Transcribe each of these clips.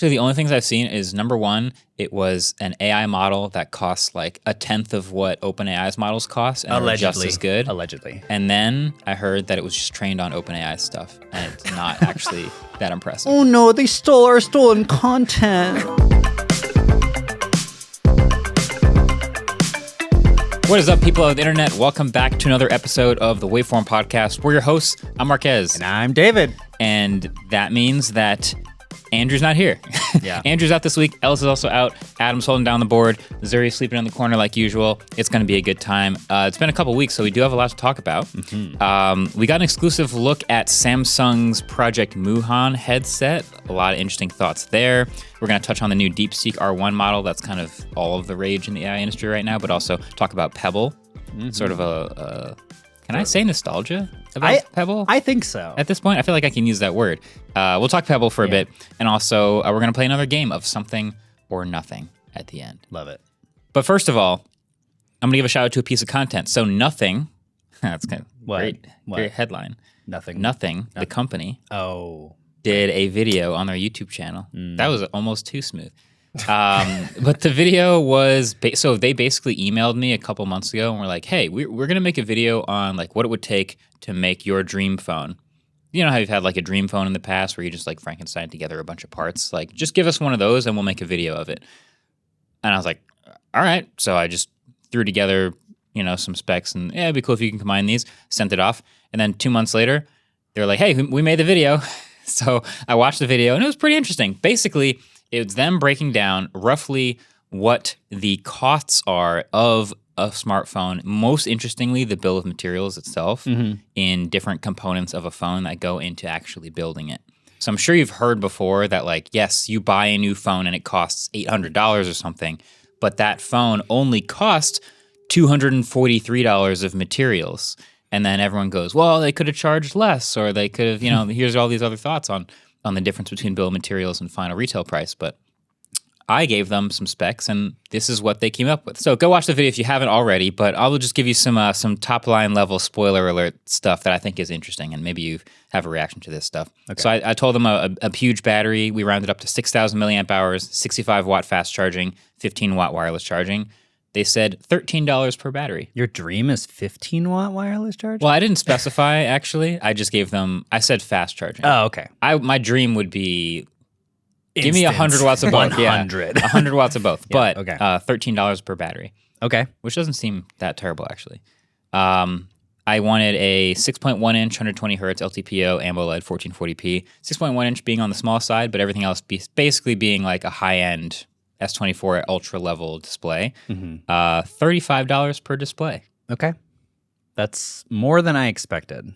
So the only things I've seen is, number one, it was an AI model that costs like a tenth of what OpenAI's models cost, and they're just as good. Allegedly. And then I heard that it was just trained on OpenAI stuff, and it's not actually that impressive. Oh no, they stole our stolen content. What is up, people of the internet? Welcome back to another episode of the Waveform podcast. We're your hosts. I'm Marques. And I'm David. And that means that Andrew's not here. Yeah. Andrew's out this week. Ellis is also out. Adam's holding down the board. Zuri's sleeping in the corner like usual. It's going to be a good time. It's been a couple weeks, so we do have a lot to talk about. Mm-hmm. We got an exclusive look at Samsung's Project Moohan headset. A lot of interesting thoughts there. We're going to touch on the new DeepSeek R1 model. That's kind of all of the rage in the AI industry right now, but also talk about Pebble. Mm-hmm. Sort of a can I say nostalgia about Pebble? I think so. At this point, I feel like I can use that word. We'll talk Pebble for a bit, and also we're going to play another game of something or nothing at the end. Love it. But first of all, I'm going to give a shout out to a piece of content. So Nothing, that's kind of great headline. Nothing, the company, did a video on their YouTube channel. That was almost too smooth. But the video was so they basically emailed me a couple months ago and were like, hey, we're gonna make a video on like what it would take to make your dream phone. You know how you've had like a dream phone in the past where you just like Frankenstein together a bunch of parts? Like, just give us one of those and we'll make a video of it. And I was like, all right. So I just threw together, some specs and it'd be cool if you can combine these, sent it off. And then 2 months later, they were like, hey, we made the video. So I watched the video and it was pretty interesting. Basically, it's them breaking down roughly what the costs are of a smartphone. Most interestingly, the bill of materials itself in different components of a phone that go into actually building it. So I'm sure you've heard before that, like, yes, you buy a new phone and it costs $800 or something, but that phone only costs $243 of materials. And then everyone goes, well, they could have charged less, or they could have, here's all these other thoughts on the difference between bill of materials and final retail price. But I gave them some specs, and this is what they came up with. So go watch the video if you haven't already, but I will just give you some top-line level spoiler alert stuff that I think is interesting, and maybe you have a reaction to this stuff. Okay. So I told them a huge battery. We rounded up to 6,000 milliamp hours, 65-watt fast charging, 15-watt wireless charging. They said $13 per battery. Your dream is 15-watt wireless charging? Well, I didn't specify, actually. I just gave them, I said fast charging. Oh, okay. My dream would be, give me 100 watts of both. 100. Yeah, 100 watts of both. Yeah, but okay. $13 per battery. Okay. Which doesn't seem that terrible, actually. I wanted a 6.1-inch, 120 hertz LTPO AMOLED 1440p. 6.1-inch being on the small side, but everything else basically being like a high-end S24 Ultra level display. $35 per display. Okay. That's more than I expected.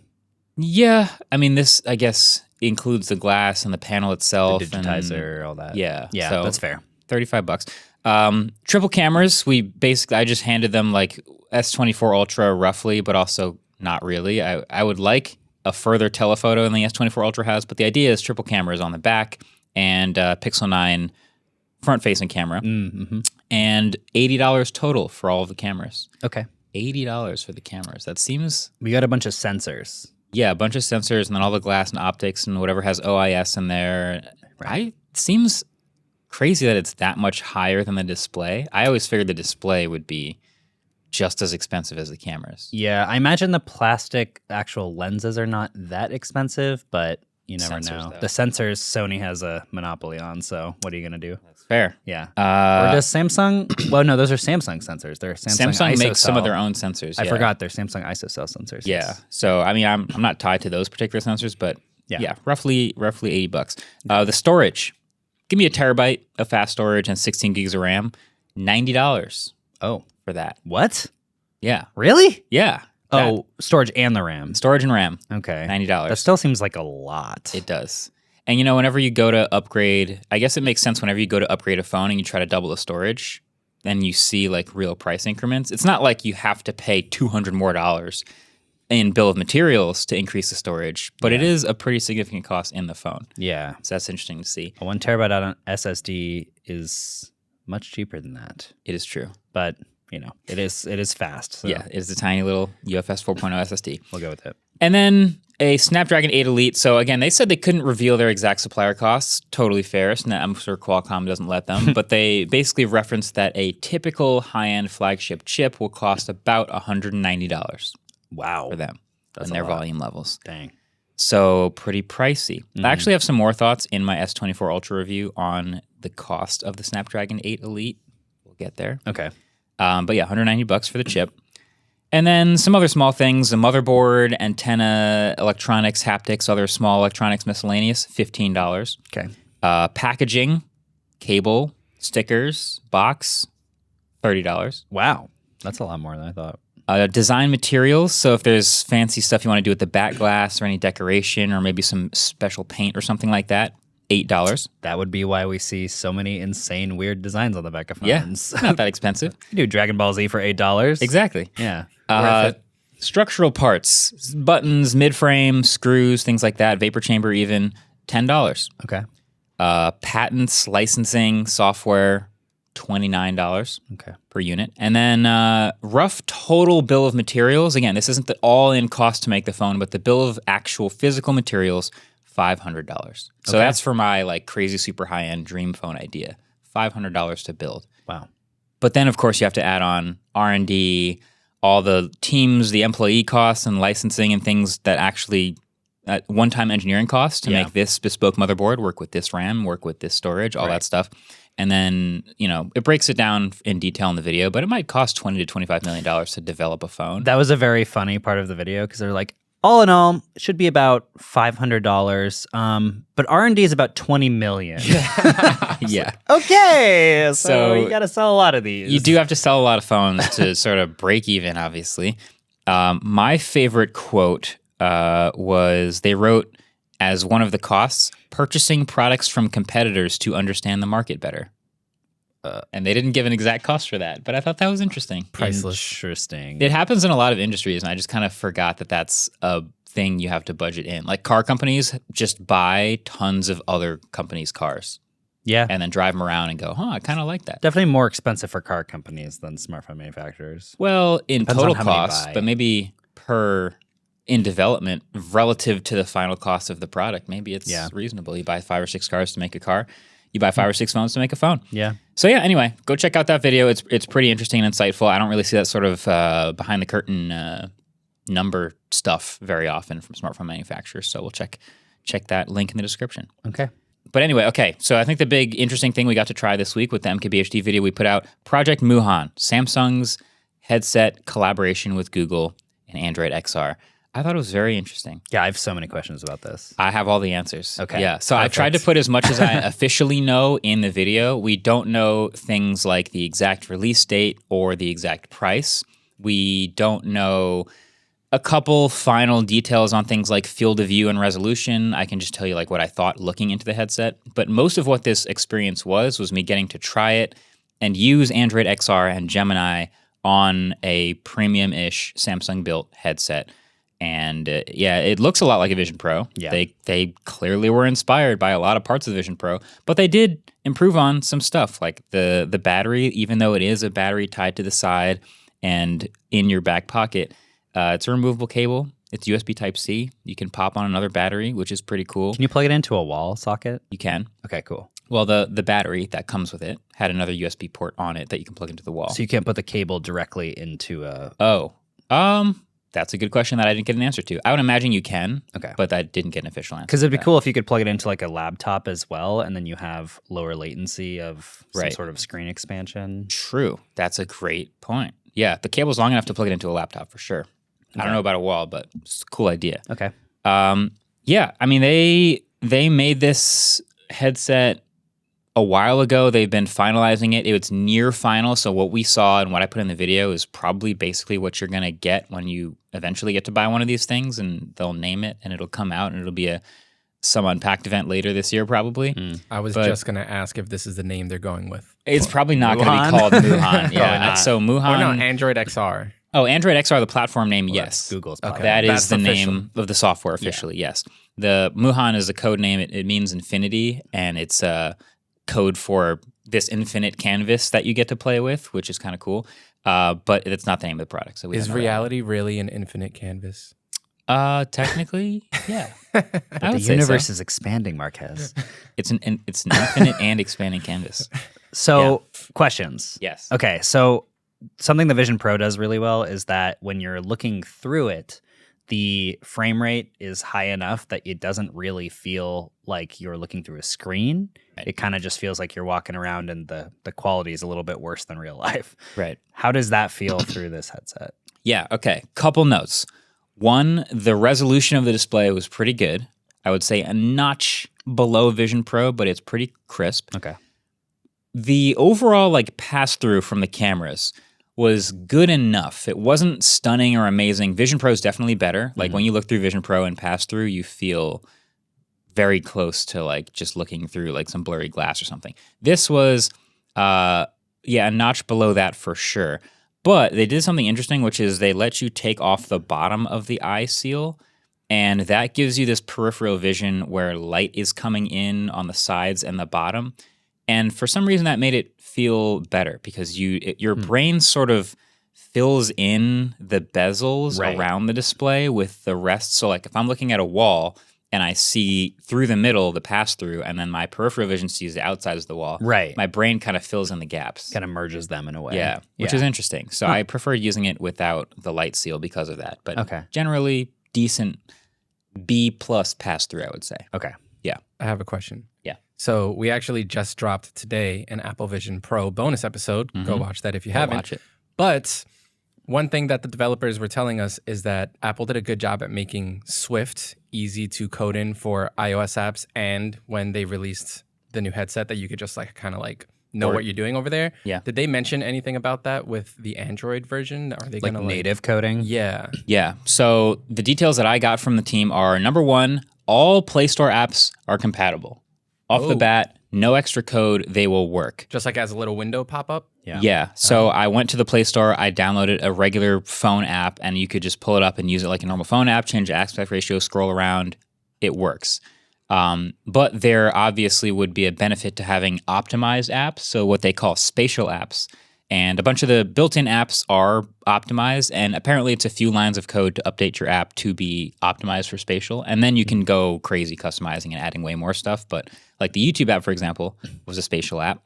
Yeah. I mean, this, I guess, includes the glass and the panel itself. The digitizer, all that. Yeah. Yeah, so that's fair. $35. Triple cameras. I just handed them like S24 Ultra roughly, but also not really. I would like a further telephoto than the S24 Ultra has, but the idea is triple cameras on the back and Pixel 9 front-facing camera, and $80 total for all of the cameras. Okay. $80 for the cameras. That seems... We got a bunch of sensors. Yeah, a bunch of sensors, and then all the glass and optics and whatever has OIS in there. Right. It seems crazy that it's that much higher than the display. I always figured the display would be just as expensive as the cameras. Yeah, I imagine the plastic actual lenses are not that expensive, but... You never know. Though. The sensors Sony has a monopoly on, so what are you going to do? That's fair. Yeah. Or does Samsung... Well, no, those are Samsung sensors. They're Samsung makes some of their own sensors. I forgot they're Samsung ISOCELL sensors. Yeah. Yes. So, I mean, I'm not tied to those particular sensors, but yeah roughly $80. The storage. Give me a terabyte of fast storage and 16 gigs of RAM. $90. Oh. For that. What? Yeah. Really? Yeah. Oh, storage and the RAM. Storage and RAM. Okay. $90. That still seems like a lot. It does. And whenever you go to upgrade, I guess it makes sense whenever you go to upgrade a phone and you try to double the storage, then you see like real price increments. It's not like you have to pay $200 more in bill of materials to increase the storage, but it is a pretty significant cost in the phone. Yeah. So that's interesting to see. A 1 terabyte on SSD is much cheaper than that. It is true. But it is fast. So. Yeah, it's a tiny little UFS 4.0 SSD. We'll go with it. And then a Snapdragon 8 Elite. So again, they said they couldn't reveal their exact supplier costs. Totally fair. I'm sure Qualcomm doesn't let them. But they basically referenced that a typical high-end flagship chip will cost about $190. Wow. For them and their volume levels. Dang. So pretty pricey. I actually have some more thoughts in my S24 Ultra review on the cost of the Snapdragon 8 Elite. We'll get there. Okay. But yeah, $190 for the chip. And then some other small things, a motherboard, antenna, electronics, haptics, other small electronics miscellaneous, $15. Okay. Packaging, cable, stickers, box, $30. Wow. That's a lot more than I thought. Design materials, so if there's fancy stuff you want to do with the back glass or any decoration or maybe some special paint or something like that, $8. That would be why we see so many insane, weird designs on the back of phones. Yeah, not that expensive. You do Dragon Ball Z for $8. Exactly. Yeah. Structural parts, buttons, mid-frame, screws, things like that, vapor chamber even, $10. Okay. Patents, licensing, software, $29 per unit. And then rough total bill of materials. Again, this isn't the all-in cost to make the phone, but the bill of actual physical materials, $500. So that's for my like crazy super high-end dream phone idea. $500 to build. Wow. But then, of course, you have to add on R&D, all the teams, the employee costs and licensing and things that actually one-time engineering costs to make this bespoke motherboard work with this RAM, work with this storage, all that stuff. And then, it breaks it down in detail in the video, but it might cost $20 to $25 million to develop a phone. That was a very funny part of the video because they're like, all in all, it should be about $500. But R&D is about $20 million. Yeah. Okay. So you got to sell a lot of these. You do have to sell a lot of phones to sort of break even, obviously. My favorite quote was they wrote as one of the costs, purchasing products from competitors to understand the market better. And they didn't give an exact cost for that, but I thought that was interesting. Priceless. Interesting. It happens in a lot of industries, and I just kind of forgot that that's a thing you have to budget in. Like car companies just buy tons of other companies' cars. Yeah. And then drive them around and go, I kind of like that. Definitely more expensive for car companies than smartphone manufacturers. Well, in total cost, but maybe in development relative to the final cost of the product, maybe it's reasonable. You buy 5 or 6 cars to make a car. You buy 5 or 6 phones to make a phone. Yeah. So yeah, anyway, go check out that video. It's pretty interesting and insightful. I don't really see that sort of behind the curtain number stuff very often from smartphone manufacturers. So we'll check that link in the description. Okay. But anyway, so I think the big interesting thing we got to try this week with the MKBHD video we put out, Project Moohan, Samsung's headset collaboration with Google and Android XR. I thought it was very interesting. Yeah, I have so many questions about this. I have all the answers. Okay. Yeah, so I tried to put as much as I officially know in the video. We don't know things like the exact release date or the exact price. We don't know a couple final details on things like field of view and resolution. I can just tell you like what I thought looking into the headset. But most of what this experience was me getting to try it and use Android XR and Gemini on a premium-ish Samsung-built headset. And it looks a lot like a Vision Pro. Yeah. They clearly were inspired by a lot of parts of the Vision Pro, but they did improve on some stuff like the battery, even though it is a battery tied to the side and in your back pocket. It's a removable cable. It's USB Type-C. You can pop on another battery, which is pretty cool. Can you plug it into a wall socket? You can. Okay, cool. Well, the battery that comes with it had another USB port on it that you can plug into the wall. So you can't put the cable directly into a... That's a good question that I didn't get an answer to. I would imagine you can, but I didn't get an official answer. Because it'd be cool if you could plug it into like a laptop as well, and then you have lower latency of some sort of screen expansion. True. That's a great point. Yeah, the cable's long enough to plug it into a laptop for sure. Okay. I don't know about a wall, but it's a cool idea. Okay. Yeah, I mean, they made this headset a while ago. They've been finalizing it. It's near final, so what we saw and what I put in the video is probably basically what you're going to get when you eventually get to buy one of these things, and they'll name it, and it'll come out, and it'll be some Unpacked event later this year probably. I was just going to ask if this is the name they're going with. It's probably not going to be called Moohan. Yeah, so Moohan... Oh, no, Android XR. Oh, Android XR, the platform name, yes. Google's platform. That is the name of the software officially, yes. The Moohan is a code name. It means infinity, and it's code for this infinite canvas that you get to play with, which is kind of cool. but it's not the name of the product. So is reality really an infinite canvas? Technically, yeah. The universe is expanding, Marques. It's an infinite and expanding canvas. So, questions. Yes. Okay, so something the Vision Pro does really well is that when you're looking through it, the frame rate is high enough that it doesn't really feel like you're looking through a screen. Right. It kind of just feels like you're walking around and the quality is a little bit worse than real life. Right. How does that feel through this headset? Yeah, okay. Couple notes. One, the resolution of the display was pretty good. I would say a notch below Vision Pro, but it's pretty crisp. Okay. The overall pass-through from the cameras was good enough. It wasn't stunning or amazing. Vision Pro is definitely better. When you look through Vision Pro and pass through, you feel very close to just looking through some blurry glass or something. This was, a notch below that for sure. But they did something interesting, which is they let you take off the bottom of the eye seal, and that gives you this peripheral vision where light is coming in on the sides and the bottom. And for some reason, that made it feel better because your brain sort of fills in the bezels around the display with the rest. So if I'm looking at a wall and I see through the middle the pass-through, and then my peripheral vision sees the outsides of the wall, my brain kind of fills in the gaps. Kind of merges them in a way. Yeah, which is interesting. So I prefer using it without the light seal because of that. But generally, decent B+ pass-through, I would say. Okay. Yeah. I have a question. Yeah. So we actually just dropped today an Apple Vision Pro bonus episode. Go watch that if you haven't. Watch it. But one thing that the developers were telling us is that Apple did a good job at making Swift easy to code in for iOS apps, and when they released the new headset that you could just know what you're doing over there. Yeah. Did they mention anything about that with the Android version? Are they going to native coding? Yeah. Yeah. So the details that I got from the team are, number one, all Play Store apps are compatible. Off the bat, no extra code, they will work. Just as a little window pop up? Yeah. So I went to the Play Store, I downloaded a regular phone app, and you could just pull it up and use it like a normal phone app, change the aspect ratio, scroll around. It works. But there obviously would be a benefit to having optimized apps, so what they call spatial apps. And a bunch of the built-in apps are optimized, and apparently it's a few lines of code to update your app to be optimized for spatial. And then you can go crazy customizing and adding way more stuff. But the YouTube app, for example, was a spatial app.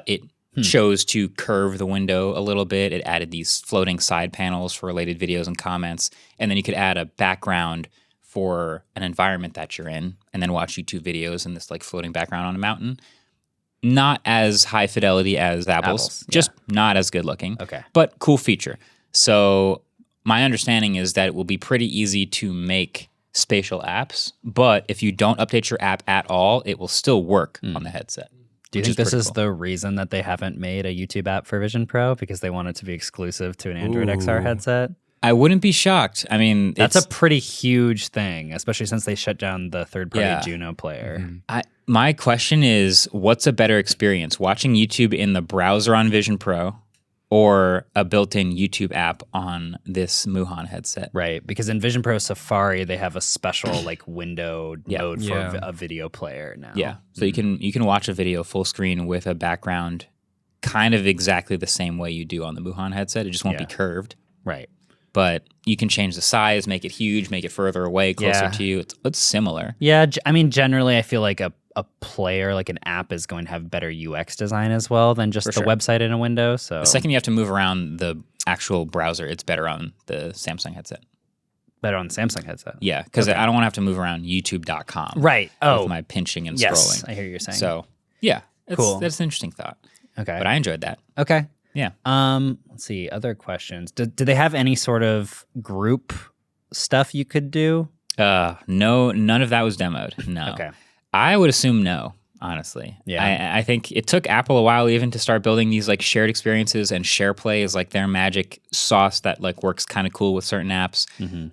It chose to curve the window a little bit. It added these floating side panels for related videos and comments. And then you could add a background for an environment that you're in and then watch YouTube videos in this floating background on a mountain. Not as high fidelity as Apple's, just not as good looking. Okay. But cool feature. So my understanding is that it will be pretty easy to make spatial apps, but if you don't update your app at all, it will still work on the headset. Do you think this is the reason that they haven't made a YouTube app for Vision Pro? Because they want it to be exclusive to an Android XR headset? I wouldn't be shocked. I mean, that's a pretty huge thing, especially since they shut down the third-party Juno player. My question is, what's a better experience, watching YouTube in the browser on Vision Pro or a built-in YouTube app on this Moohan headset? Right, because in Vision Pro Safari, they have a special window mode for a video player now. Yeah, so you can watch a video full screen with a background kind of exactly the same way you do on the Moohan headset. It just won't be curved. Right. But you can change the size, make it huge, make it further away, closer to you. It's similar. Yeah, I mean, generally, I feel like a player, an app, is going to have better UX design as well than just the website in a window. So the second you have to move around the actual browser, it's better on the Samsung headset. Better on the Samsung headset? Yeah, because I don't want to have to move around YouTube.com. Right. With my pinching and scrolling. I hear what you're saying. So, yeah, cool. That's an interesting thought. Okay. But I enjoyed that. Okay. Yeah. Let's see. Other questions. Do they have any sort of group stuff you could do? No, none of that was demoed. No. Okay. I would assume no, honestly. Yeah. I think it took Apple a while even to start building these shared experiences, and SharePlay is their magic sauce that works kind of cool with certain apps.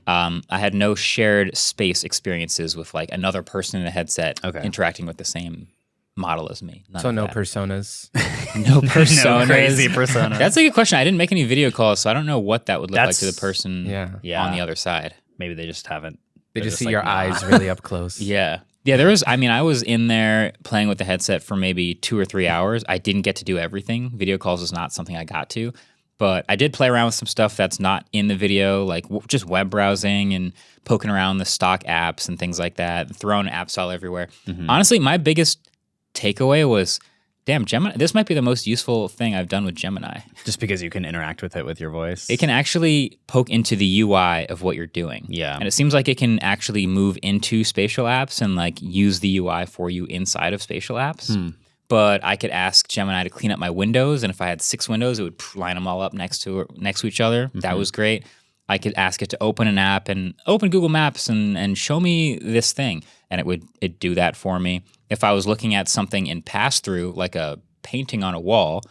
I had no shared space experiences with another person in a headset interacting with the same model as me. So no personas. No personas. No crazy personas. That's a good question. I didn't make any video calls, so I don't know what that would look like to the person on the other side. Maybe they just haven't. They just see your eyes really up close. Yeah. Yeah, I was in there playing with the headset for maybe 2 or 3 hours. I didn't get to do everything. Video calls is not something I got to. But I did play around with some stuff that's not in the video, like just web browsing and poking around the stock apps and things like that, throwing apps all everywhere. Honestly, my biggest takeaway was, damn, Gemini, this might be the most useful thing I've done with Gemini. Just because you can interact with it with your voice? It can actually poke into the UI of what you're doing. Yeah. And it seems like it can actually move into spatial apps and like use the UI for you inside of spatial apps. But I could ask Gemini to clean up my windows, and if I had 6 windows, it would line them all up next to each other. That was great. I could ask it to open an app and open Google Maps and show me this thing, and it'd do that for me. If I was looking at something in pass-through, like a painting on a wall,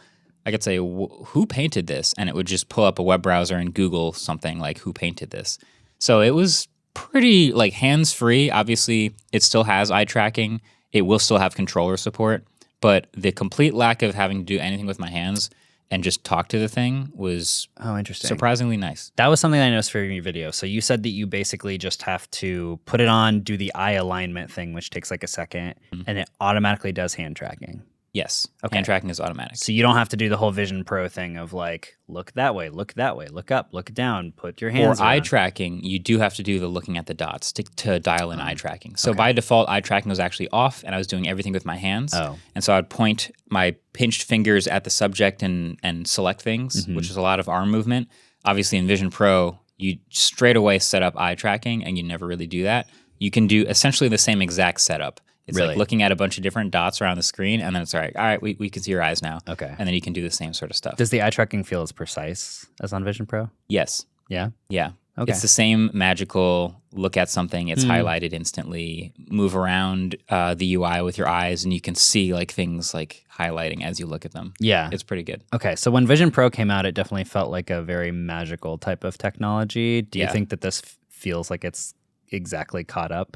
I could say, who painted this? And it would just pull up a web browser and Google something like, who painted this? So it was pretty like hands-free. Obviously, it still has eye tracking. It will still have controller support. But the complete lack of having to do anything with my hands and just talk to the thing was surprisingly nice. That was something I noticed for your video. So you said that you basically just have to put it on, do the eye alignment thing, which takes like a second, and it automatically does hand tracking. Yes. Okay. Hand tracking is automatic. So you don't have to do the whole Vision Pro thing of like, look that way, look up, look down, put your hands For eye tracking, you do have to do the looking at the dots to dial in eye tracking. So by default, eye tracking was actually off, and I was doing everything with my hands. And so I'd point my pinched fingers at the subject and select things, which is a lot of arm movement. Obviously, in Vision Pro, you straight away set up eye tracking, and you never really do that. You can do essentially the same exact setup. It's like looking at a bunch of different dots around the screen, and then it's all right, we can see your eyes now. Okay. And then you can do the same sort of stuff. Does the eye tracking feel as precise as on Vision Pro? Yes. Yeah? Yeah. Okay. It's the same magical look at something. It's highlighted instantly. Move around the UI with your eyes, and you can see like things like highlighting as you look at them. Yeah. It's pretty good. Okay. So when Vision Pro came out, it definitely felt like a very magical type of technology. Do you think that this feels like it's exactly caught up?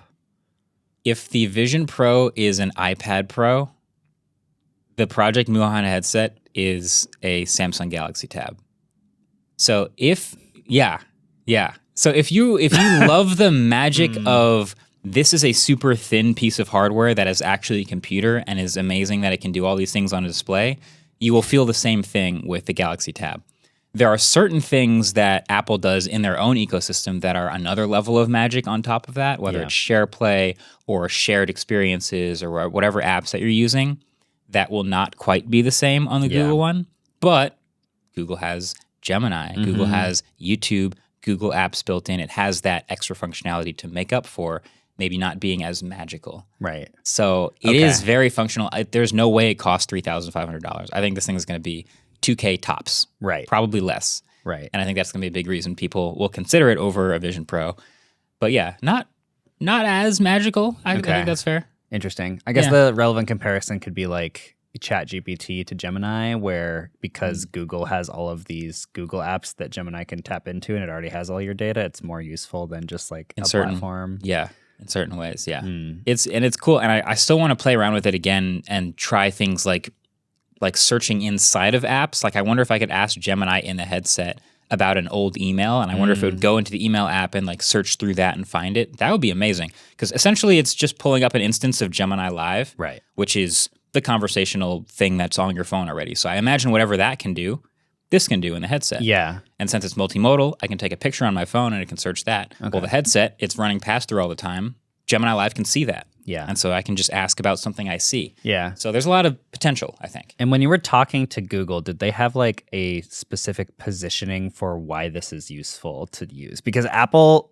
If the Vision Pro is an iPad Pro, the Project Moohan headset is a Samsung Galaxy Tab. So if you love the magic of this is a super thin piece of hardware that is actually a computer and is amazing that it can do all these things on a display, you will feel the same thing with the Galaxy Tab. There are certain things that Apple does in their own ecosystem that are another level of magic on top of that, whether it's SharePlay or shared experiences or whatever apps that you're using, that will not quite be the same on the Google one. But Google has Gemini, Google has YouTube, Google Apps built in. It has that extra functionality to make up for maybe not being as magical. Right. So it is very functional. There's no way it costs $3,500. I think this thing is going to be $2,000 tops. Right. Probably less. Right. And I think that's going to be a big reason people will consider it over a Vision Pro. But yeah, not as magical. I think that's fair. Interesting. I guess the relevant comparison could be like ChatGPT to Gemini, where because Google has all of these Google apps that Gemini can tap into and it already has all your data, it's more useful than just like a platform. Yeah. In certain ways, yeah. It's cool. And I still want to play around with it again and try things like searching inside of apps. Like I wonder if I could ask Gemini in the headset about an old email, and I wonder if it would go into the email app and like search through that and find it. That would be amazing, because essentially it's just pulling up an instance of Gemini Live, right? Which is the conversational thing that's on your phone already. So I imagine whatever that can do, this can do in the headset. Yeah. And since it's multimodal, I can take a picture on my phone and it can search that. Okay. Well, the headset, it's running pass-through all the time. Gemini Live can see that. Yeah. And so I can just ask about something I see. Yeah. So there's a lot of potential, I think. And when you were talking to Google, did they have like a specific positioning for why this is useful to use? Because Apple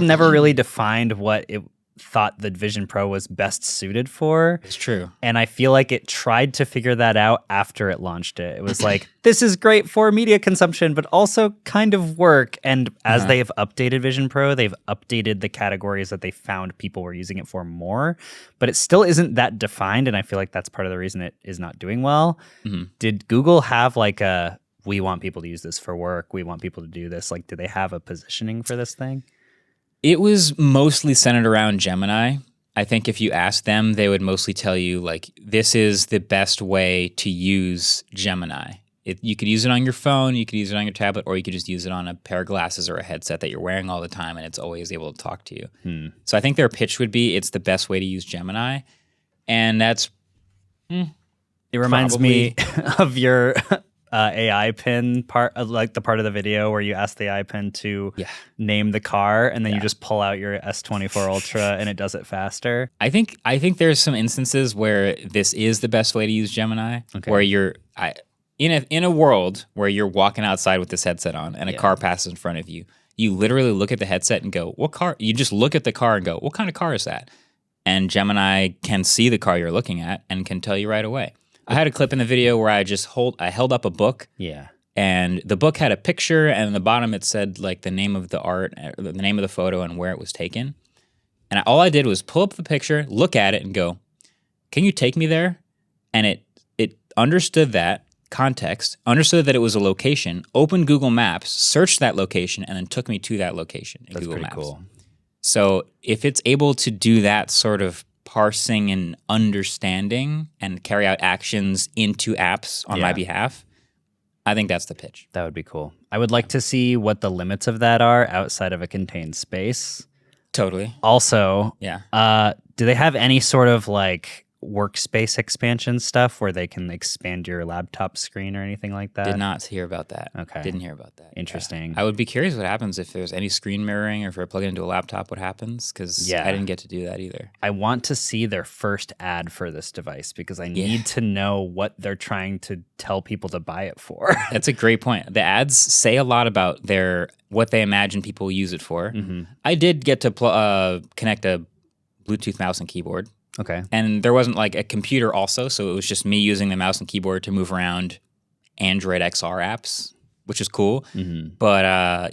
never really defined what it thought the Vision Pro was best suited for. It's true. And I feel like it tried to figure that out after it launched it. It was like, this is great for media consumption, but also kind of work. And as they have updated Vision Pro, they've updated the categories that they found people were using it for more. But it still isn't that defined. And I feel like that's part of the reason it is not doing well. Did Google have like we want people to use this for work, we want people to do this? Like, do they have a positioning for this thing? It was mostly centered around Gemini. I think if you asked them, they would mostly tell you, like, this is the best way to use Gemini. You could use it on your phone, you could use it on your tablet, or you could just use it on a pair of glasses or a headset that you're wearing all the time, and it's always able to talk to you. So I think their pitch would be it's the best way to use Gemini, and that's it reminds me of your AI pin part, like the part of the video where you ask the AI pin to name the car, and then you just pull out your S24 Ultra and it does it faster. I think there's some instances where this is the best way to use Gemini, where you're in a world where you're walking outside with this headset on and a car passes in front of you. You literally look at the headset and go, "What car?" You just look at the car and go, "What kind of car is that?" And Gemini can see the car you're looking at and can tell you right away. I had a clip in the video where I held up a book. Yeah. And the book had a picture, and at the bottom it said like the name of the art, the name of the photo, and where it was taken. And all I did was pull up the picture, look at it, and go, "Can you take me there?" And it understood that context, understood that it was a location, opened Google Maps, searched that location, and then took me to that location in Google Maps. That's pretty cool. So if it's able to do that sort of parsing and understanding and carry out actions into apps on my behalf, I think that's the pitch. That would be cool. I would like to see what the limits of that are outside of a contained space. Totally. Also, do they have any sort of like workspace expansion stuff where they can expand your laptop screen or anything like that? Did not hear about that. Okay. Didn't hear about that. Interesting. I would be curious what happens if there's any screen mirroring, or if I plug it into a laptop, what happens? Because I didn't get to do that either. I want to see their first ad for this device because I need to know what they're trying to tell people to buy it for. That's a great point. The ads say a lot about what they imagine people use it for. Mm-hmm. I did get to connect a Bluetooth mouse and keyboard. Okay. And there wasn't like a computer also, so it was just me using the mouse and keyboard to move around Android XR apps, which is cool. Mm-hmm. But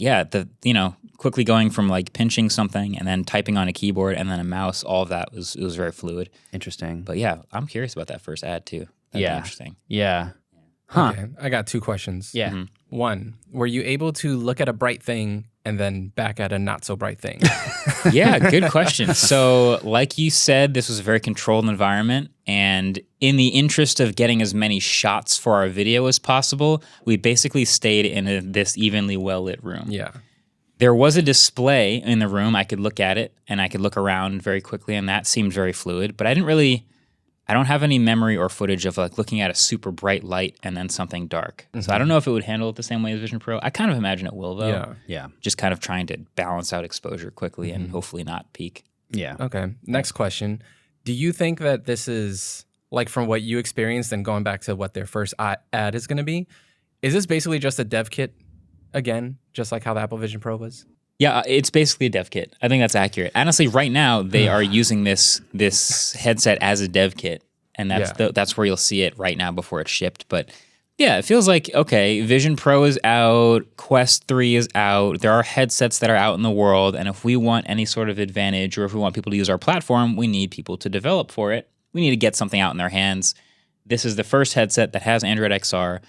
quickly going from like pinching something and then typing on a keyboard and then a mouse, all of that was very fluid. Interesting. But yeah, I'm curious about that first ad too. That'd be interesting. Yeah. Huh. Okay. I got 2 questions. Yeah. Mm-hmm. 1, were you able to look at a bright thing and then back at a not so bright thing? Yeah, good question. So like you said, this was a very controlled environment. And in the interest of getting as many shots for our video as possible, we basically stayed in this evenly well-lit room. Yeah. There was a display in the room. I could look at it and I could look around very quickly, and that seemed very fluid. But I don't have any memory or footage of like looking at a super bright light and then something dark. Mm-hmm. So I don't know if it would handle it the same way as Vision Pro. I kind of imagine it will though. Yeah. Just kind of trying to balance out exposure quickly and hopefully not peak. Yeah. Okay. Next question. Do you think that this is, like from what you experienced and going back to what their first ad is going to be, is this basically just a dev kit again, just like how the Apple Vision Pro was? Yeah, it's basically a dev kit. I think that's accurate. Honestly, right now they are using this headset as a dev kit, and that's where you'll see it right now before it's shipped. But yeah, it feels like, okay, Vision Pro is out, Quest 3 is out, there are headsets that are out in the world, and if we want any sort of advantage or if we want people to use our platform, we need people to develop for it. We need to get something out in their hands. This is the first headset that has Android XR.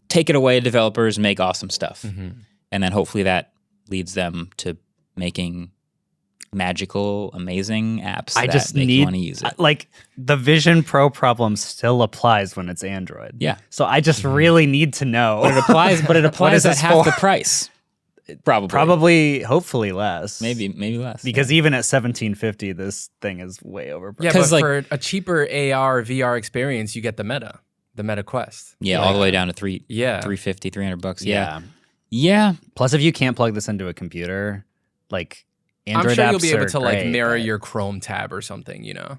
Take it away, developers, make awesome stuff. Mm-hmm. And then hopefully that leads them to making magical, amazing apps that make you want to use it. Like, the Vision Pro problem still applies when it's Android. Yeah. So I just really need to know. But it applies at half the price. Probably, hopefully less. Maybe less. Because even at $1,750, this thing is way overpriced. Yeah, but for a cheaper AR, VR experience, you get the Meta Quest. Yeah, all the way down to $350, $300. Yeah. Yeah. Plus, if you can't plug this into a computer, like Android apps, I'm sure you'll be able to great, like mirror your Chrome tab or something, you know?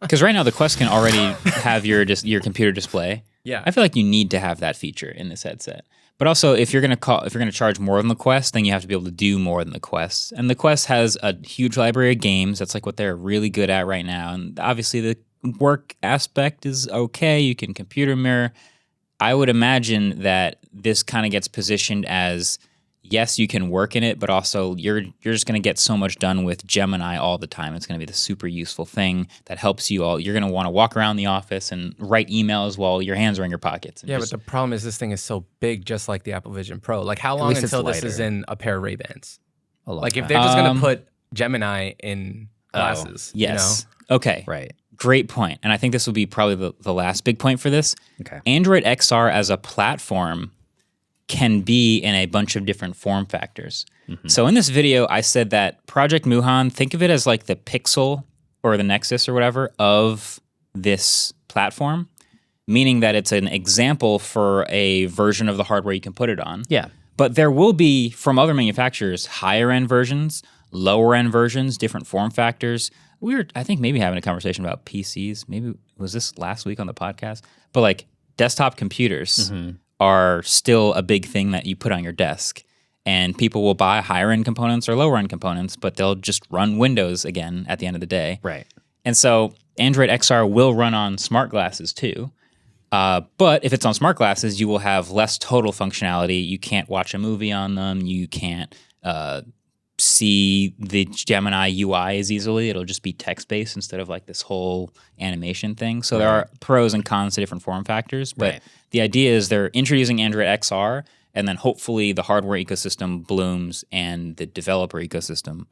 Because right now the Quest can already have your computer display. Yeah. I feel like you need to have that feature in this headset. But also, if you're gonna charge more than the Quest, then you have to be able to do more than the Quest. And the Quest has a huge library of games. That's like what they're really good at right now. And obviously, the work aspect is okay. You can computer mirror. I would imagine that this kind of gets positioned as, yes, you can work in it, but also you're just going to get so much done with Gemini all the time. It's going to be the super useful thing that helps you all. You're going to want to walk around the office and write emails while your hands are in your pockets. Yeah, but the problem is this thing is so big, just like the Apple Vision Pro. Like, how long until this is in a pair of Ray-Bans? Like, if they're just going to put Gemini in glasses. Yes. You know? Okay. Right. Great point. And I think this will be probably the last big point for this. Okay. Android XR as a platform can be in a bunch of different form factors. Mm-hmm. So in this video, I said that Project Moohan, think of it as like the Pixel or the Nexus or whatever of this platform. meaning that it's an example for a version of the hardware you can put it on. Yeah. But there will be, from other manufacturers, higher-end versions, lower-end versions, different form factors. We were, I think, maybe having a conversation about PCs. Maybe, was this last week on the podcast? But, like, desktop computers are still a big thing that you put on your desk. And people will buy higher-end components or lower-end components, but they'll just run Windows again at the end of the day. Right. And so Android XR will run on smart glasses, too. But if it's on smart glasses, you will have less total functionality. You can't watch a movie on them. You can't see the Gemini UI as easily. It'll just be text-based instead of like this whole animation thing. So there are pros and cons to different form factors. But the idea is they're introducing Android XR, and then hopefully the hardware ecosystem blooms and the developer ecosystem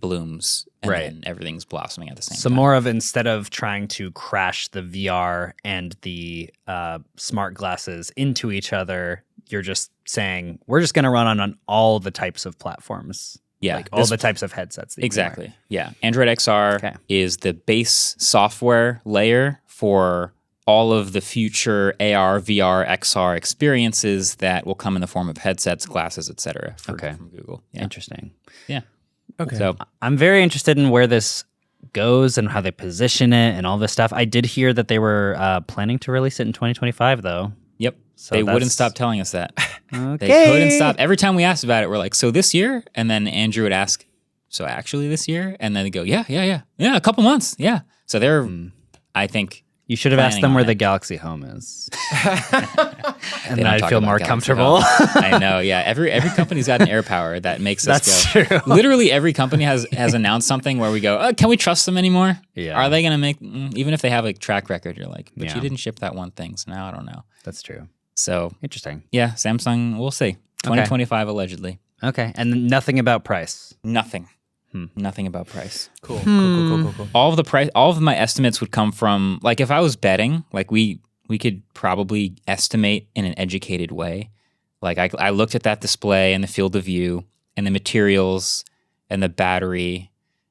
blooms, and then everything's blossoming at the same time. So more of, instead of trying to crash the VR and the smart glasses into each other, you're just saying, we're just going to run on all the types of platforms. Yeah. Like all the types of headsets. That exactly. Yeah. Android XR is the base software layer for all of the future AR, VR, XR experiences that will come in the form of headsets, glasses, etc. From Google. Yeah. Interesting. Yeah. Okay. So I'm very interested in where this goes and how they position it and all this stuff. I did hear that they were planning to release it in 2025, though. Yep. So they wouldn't stop telling us that. Okay. They couldn't stop. Every time we asked about it, we're like, so this year? And then Andrew would ask, so actually this year? And then they go, yeah, a couple months. Yeah. So they're, I think. You should have asked them where the Galaxy Home is. And then I'd feel more comfortable. I know, yeah. Every company's got an air power that makes us That's go. true. Literally every company has announced something where we go, can we trust them anymore? Yeah. Are they going to make, even if they have a track record, you're like, but you didn't ship that one thing, so now I don't know. That's true. So. Interesting. Yeah, Samsung, we'll see. 2025 allegedly. Okay, and nothing about price. Nothing. Nothing about price. Cool. All of my estimates would come from, like, if I was betting, like we could probably estimate in an educated way. Like I looked at that display and the field of view and the materials and the battery,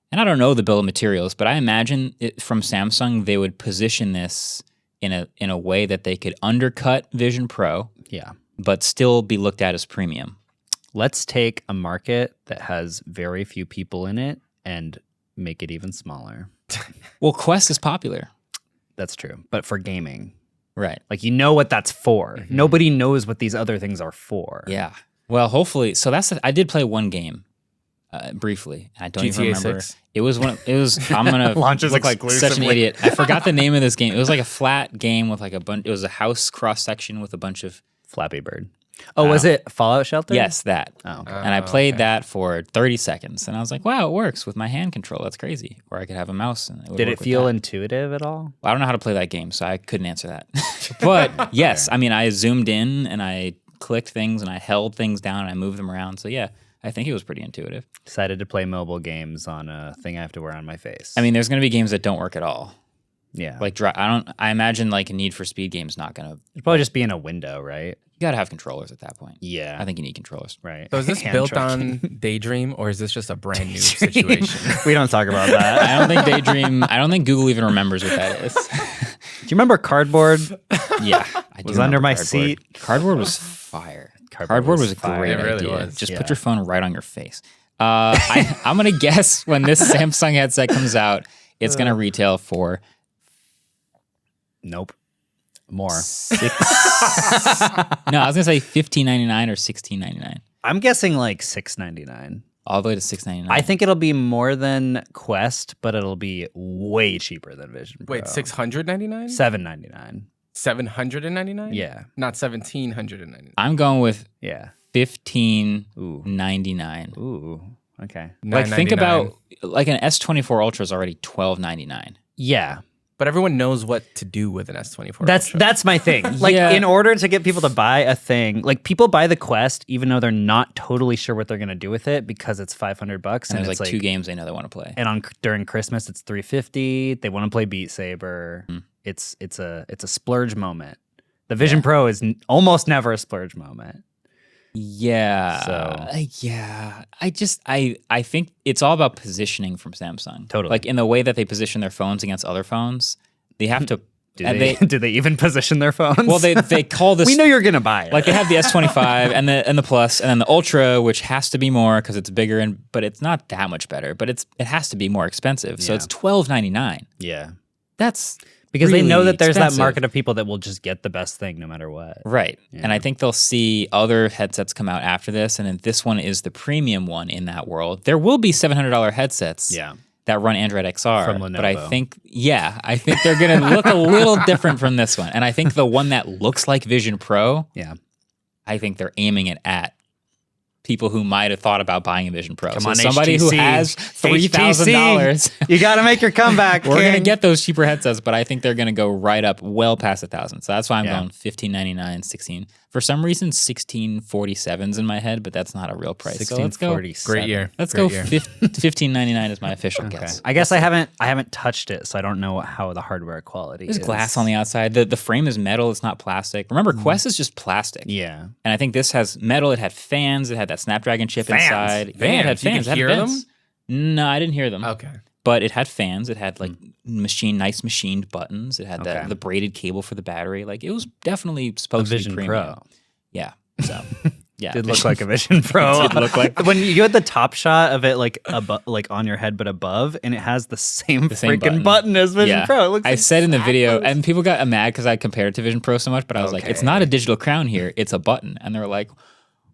and I don't know the bill of materials, but I imagine from Samsung they would position this in a way that they could undercut Vision Pro, but still be looked at as premium. Let's take a market that has very few people in it and make it even smaller. Well, Quest is popular. That's true. But for gaming. Right. Like, you know what that's for. Mm-hmm. Nobody knows what these other things are for. Yeah. Well, hopefully. So I did play one game briefly. I don't even remember. 6? It was I'm going to look like such an idiot. I forgot the name of this game. It was like a flat game with like it was a house cross section with a bunch of. Flappy Bird. Oh, was it Fallout Shelter? Yes, that. Oh, okay. And I played that for 30 seconds, and I was like, wow, it works with my hand control. That's crazy. Or I could have a mouse. And it would Did work it feel with intuitive at all? Well, I don't know how to play that game, so I couldn't answer that. But yes, I mean, I zoomed in, and I clicked things, and I held things down, and I moved them around. So yeah, I think it was pretty intuitive. Decided to play mobile games on a thing I have to wear on my face. I mean, there's going to be games that don't work at all. Yeah. Like, I imagine like a Need for Speed game's not going to. It'd probably just be in a window, right? You got to have controllers at that point. Yeah. I think you need controllers. Right. So is this built on Daydream, or is this just a brand new situation? We don't talk about that. I don't think Daydream, I don't think Google even remembers what that is. Do you remember Cardboard? Yeah. I was under my seat. Cardboard was fire. Cardboard was a great idea. Just put your phone right on your face. I'm going to guess when this Samsung headset comes out, it's going to retail for... Nope. More. No, I was gonna say $15.99 or $16.99. I'm guessing like $6.99. All the way to $6.99. I think it'll be more than Quest, but it'll be way cheaper than Vision Pro. Wait, $699? $7.99. $799? Yeah. Not $1,799. I'm going with $15.99. Ooh. Okay. Like, think about like an S24 Ultra is already $12.99. Yeah. But everyone knows what to do with an S24. That's my thing. Like, in order to get people to buy a thing, like, people buy the Quest even though they're not totally sure what they're going to do with it because it's $500 and and there's like 2 games they know they want to play. And during Christmas it's $350. They want to play Beat Saber. It's a splurge moment. The Vision Pro is almost never a splurge moment. Yeah. So I think it's all about positioning from Samsung. Totally. Like, in the way that they position their phones against other phones, they have to Do they even position their phones? Well, they call this. We know you're gonna buy it. Like they have the S25 and the Plus, and then the Ultra, which has to be more because it's bigger, but it's not that much better. But it has to be more expensive, so it's $12.99. Yeah, that's because really they know that there's expensive. that market of people that will just get the best thing no matter what. Right, and I think they'll see other headsets come out after this, and then this one is the premium one in that world. There will be $700 headsets. Yeah. That run Android XR, From Lenovo. but I think they're going to look a little different from this one. And I think the one that looks like Vision Pro, I think they're aiming it at people who might have thought about buying a Vision Pro. Come on, somebody HTC. who has $3,000. You got to make your comeback. We're going to get those cheaper headsets, but I think they're going to go right up well past $1,000. So that's why I'm going $15.99, $16. For some reason, $16.47's in my head, but that's not a real price. So let's go. Great year. Let's go. $15.99 is my official guess. I guess I haven't touched it, so I don't know how the hardware quality is. There's glass on the outside. The frame is metal. It's not plastic. Remember, Quest is just plastic. Yeah. And I think this has metal. It had fans. It had that Snapdragon chip inside. Fans? Yeah, it had fans. You could hear them? No, I didn't hear them. Okay. But it had fans. It had like nice machined buttons. It had the braided cable for the battery. Like it was definitely supposed to be Vision premium. Pro. Yeah. So yeah, Did look like a Vision Pro. It looked like when you had the top shot of it like on your head but above, and it has the same freaking button as Vision Pro. It looks I said in the video, and people got mad because I compared it to Vision Pro so much, but I was like, it's not a digital crown here, it's a button. And they're like,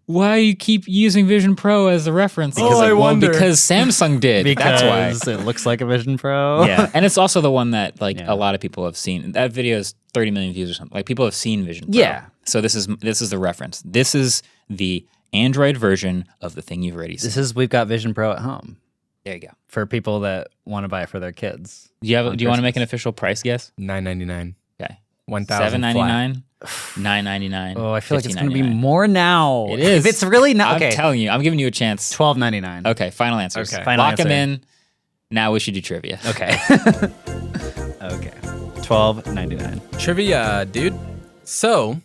why you keep using Vision Pro as a reference? Because Samsung did. Because that's why. It looks like a Vision Pro. Yeah, and it's also the one that a lot of people have seen. That video is 30 million views or something. Like people have seen Vision Pro. Yeah. So this is the reference. This is the Android version of the thing you've already seen. We've got Vision Pro at home. There you go. For people that want to buy it for their kids. Do you want to make an official price guess? $999. Okay. $1,000. $9.99. Oh, I feel like it's going to be more now. It is. If it's really not. I'm telling you, I'm giving you a chance. $12.99. Okay, final answers. Okay. Final Lock answer. them in. Now we should do trivia. Okay. Okay. $12.99. Trivia, dude. So,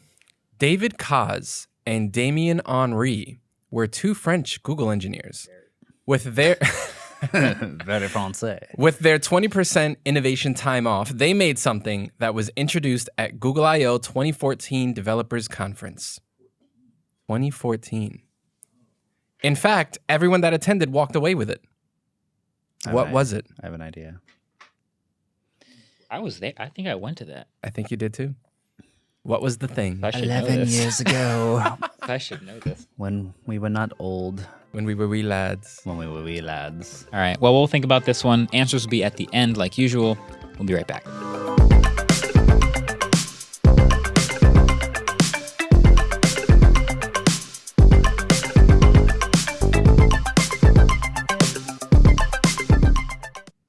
David Caz and Damien Henry were two French Google engineers. With their Very français. With their 20% innovation time off, they made something that was introduced at Google I/O 2014 Developers Conference. 2014. In fact, everyone that attended walked away with it. What was it? I have an idea. I was there. I think I went to that. I think you did too. What was the thing? 11 years ago. I should know this. When we were not old. When we were wee lads. When we were wee lads. All right. Well, we'll think about this one. Answers will be at the end like usual. We'll be right back.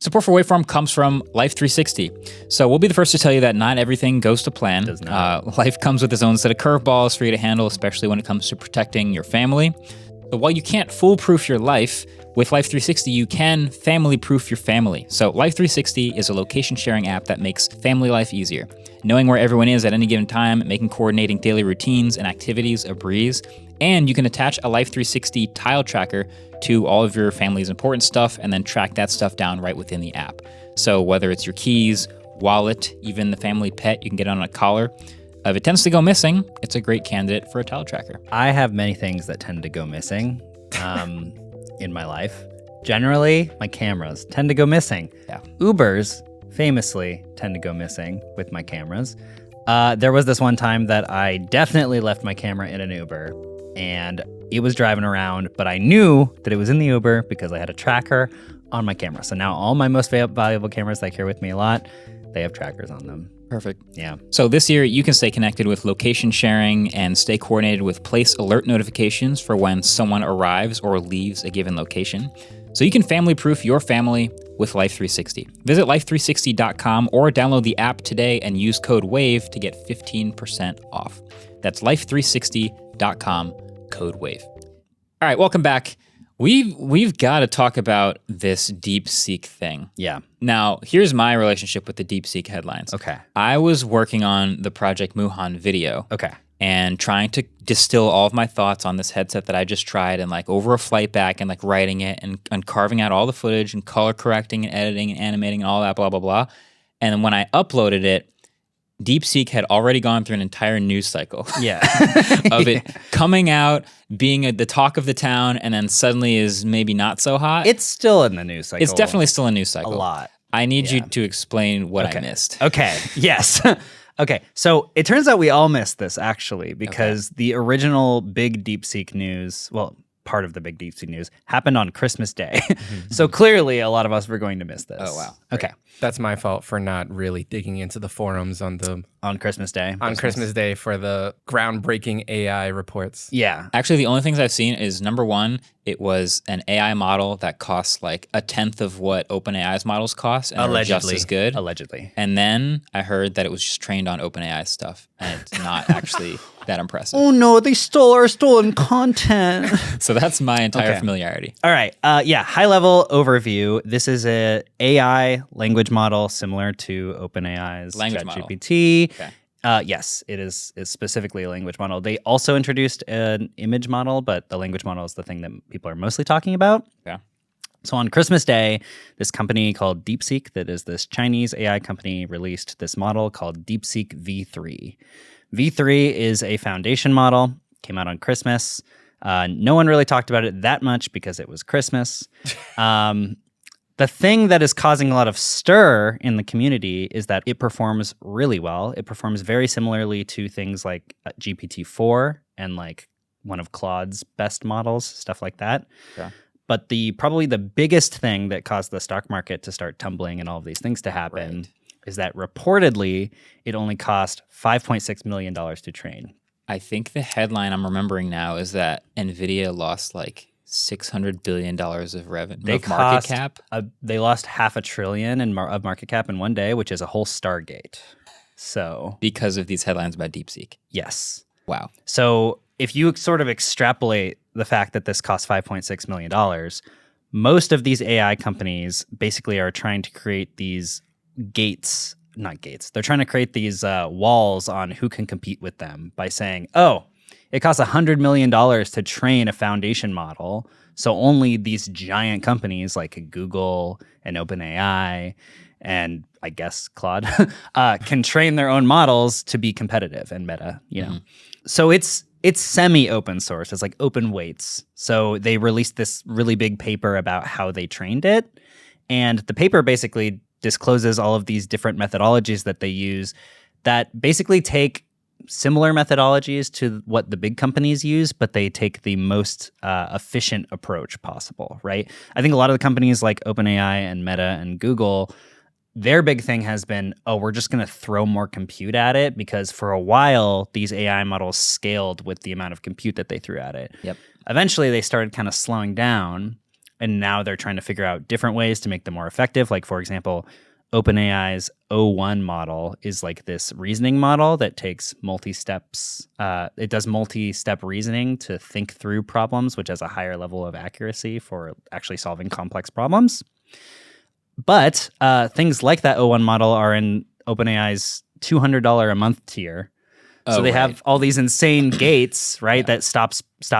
Support for Waveform comes from Life 360. So we'll be the first to tell you that not everything goes to plan. Does not. Life comes with its own set of curveballs for you to handle, especially when it comes to protecting your family. But while you can't foolproof your life, with Life 360, you can family-proof your family. So Life 360 is a location-sharing app that makes family life easier. Knowing where everyone is at any given time, making coordinating daily routines and activities a breeze. And you can attach a Life 360 tile tracker to all of your family's important stuff and then track that stuff down right within the app. So whether it's your keys, wallet, even the family pet, you can get on a collar. If it tends to go missing, it's a great candidate for a tile tracker. I have many things that tend to go missing in my life. Generally, my cameras tend to go missing. Yeah. Ubers famously tend to go missing with my cameras. There was this one time that I definitely left my camera in an Uber and it was driving around, but I knew that it was in the Uber because I had a tracker on my camera. So now all my most valuable cameras that I carry with me a lot, they have trackers on them. Perfect. Yeah. So this year, you can stay connected with location sharing and stay coordinated with place alert notifications for when someone arrives or leaves a given location. So you can family-proof your family with Life 360. Visit life360.com or download the app today and use code WAVE to get 15% off. That's life360.com, code WAVE. All right, welcome back. We've got to talk about this DeepSeek thing. Yeah. Now, here's my relationship with the DeepSeek headlines. Okay. I was working on the Project Moohan video. Okay. And trying to distill all of my thoughts on this headset that I just tried and like over a flight back and like writing it and carving out all the footage and color correcting and editing and animating and all that, blah, blah, blah. And when I uploaded it, DeepSeek had already gone through an entire news cycle. Yeah. Of it coming out, being the talk of the town, and then suddenly is maybe not so hot. It's still in the news cycle. It's definitely still a news cycle. A lot. I need you to explain what I missed. Okay. Yes. Okay. So it turns out we all missed this, actually, because the original big DeepSeek news, well, part of the big DeepSeek news, happened on Christmas Day. So clearly a lot of us were going to miss this. Oh, wow. Okay. That's my fault for not really digging into the forums on Christmas Day. On Christmas Day for the groundbreaking AI reports. Yeah. Actually, the only things I've seen is, number one, it was an AI model that costs like a tenth of what OpenAI's models cost, and are just as good. Allegedly. And then I heard that it was just trained on OpenAI stuff, and it's not actually that impressive. Oh no, they stole our stolen content. So that's my entire familiarity. All right. High level overview. This is a AI language model similar to OpenAI's ChatGPT. Okay. Yes, it is specifically a language model. They also introduced an image model, but the language model is the thing that people are mostly talking about. Yeah. So on Christmas Day, this company called DeepSeek, that is this Chinese AI company, released this model called DeepSeek V3. V3 is a foundation model, came out on Christmas. No one really talked about it that much because it was Christmas. The thing that is causing a lot of stir in the community is that it performs really well. It performs very similarly to things like GPT-4 and like one of Claude's best models, stuff like that. Yeah. But probably the biggest thing that caused the stock market to start tumbling and all of these things to happen is that reportedly it only cost $5.6 million to train. I think the headline I'm remembering now is that NVIDIA lost like $600 billion of revenue, market cap. They lost $500 billion of market cap in one day, which is a whole Stargate. So because of these headlines about DeepSeek. Yes. Wow. So if you sort of extrapolate the fact that this cost $5.6 million, most of these AI companies basically are trying to create these not gates. They're trying to create these walls on who can compete with them by saying, oh, it costs $100 million to train a foundation model. So only these giant companies like Google and OpenAI and I guess Claude can train their own models to be competitive, and Meta, you know. So it's semi-open source. It's like open weights. So they released this really big paper about how they trained it. And the paper basically discloses all of these different methodologies that they use that basically take similar methodologies to what the big companies use, but they take the most efficient approach possible, right? I think a lot of the companies like OpenAI and Meta and Google, their big thing has been, oh, we're just going to throw more compute at it, because for a while, these AI models scaled with the amount of compute that they threw at it. Yep. Eventually, they started kind of slowing down, and now they're trying to figure out different ways to make them more effective. Like, for example, OpenAI's O1 model is like this reasoning model that takes multi-steps. It does multi-step reasoning to think through problems, which has a higher level of accuracy for actually solving complex problems. But things like that O1 model are in OpenAI's $200 a month tier. So they have all these insane gates, right, that stop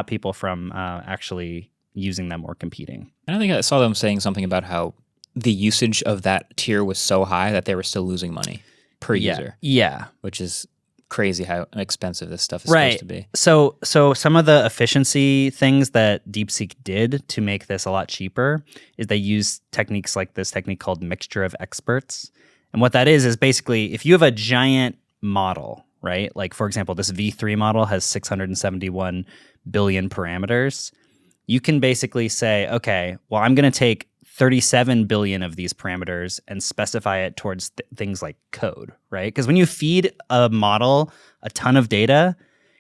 people from actually using them or competing. I don't think I saw them saying something about how the usage of that tier was so high that they were still losing money per user. Yeah. Which is crazy how expensive this stuff is supposed to be. So some of the efficiency things that DeepSeek did to make this a lot cheaper is they use techniques like this technique called mixture of experts. And what that is basically if you have a giant model, right? Like, for example, this V3 model has 671 billion parameters. You can basically say, okay, well, I'm going to take 37 billion of these parameters and specify it towards things like code, right? Because when you feed a model a ton of data,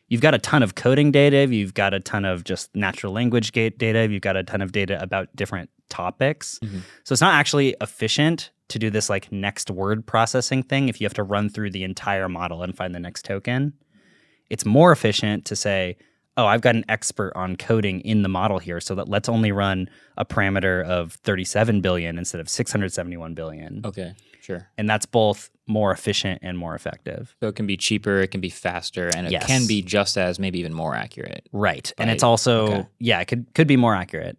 you've got a ton of coding data, you've got a ton of just natural language data, you've got a ton of data about different topics. Mm-hmm. So it's not actually efficient to do this like next word processing thing if you have to run through the entire model and find the next token. It's more efficient to say, oh, I've got an expert on coding in the model here, so that let's only run a parameter of 37 billion instead of 671 billion. Okay, sure. And that's both more efficient and more effective. So it can be cheaper, it can be faster, and it can be just as maybe even more accurate. Right. And it's also, it could be more accurate.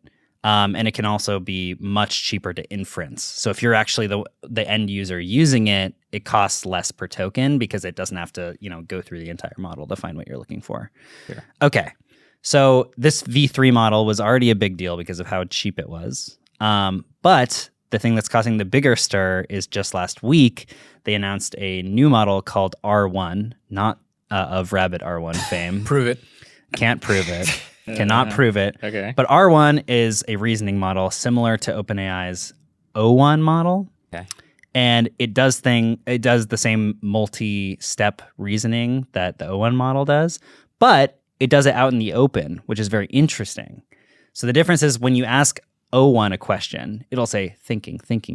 And it can also be much cheaper to inference. So if you're actually the end user using it, it costs less per token because it doesn't have to, go through the entire model to find what you're looking for. Sure. Okay. So this V3 model was already a big deal because of how cheap it was. But the thing that's causing the bigger stir is just last week, they announced a new model called R1, not of Rabbit R1 fame. Prove it. Can't prove it. Cannot prove it. Okay. But R1 is a reasoning model similar to OpenAI's O1 model. Okay. And it does the same multi-step reasoning that the O1 model does, but it does it out in the open, which is very interesting. So the difference is when you ask O1 a question, it'll say thinking, and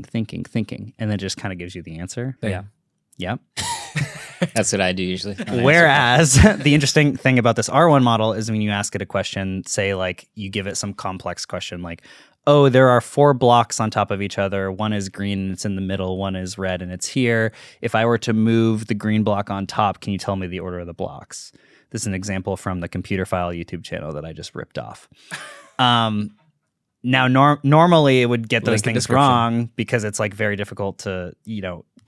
then it just kind of gives you the answer. Yeah. Yep. That's what I do usually. Whereas the interesting thing about this R1 model is when you ask it a question, say like you give it some complex question like, oh, there are 4 blocks on top of each other. One is green and it's in the middle. One is red and it's here. If I were to move the green block on top, can you tell me the order of the blocks? This is an example from the Computer File YouTube channel that I just ripped off. Now, normally it would get those things wrong because it's like very difficult to,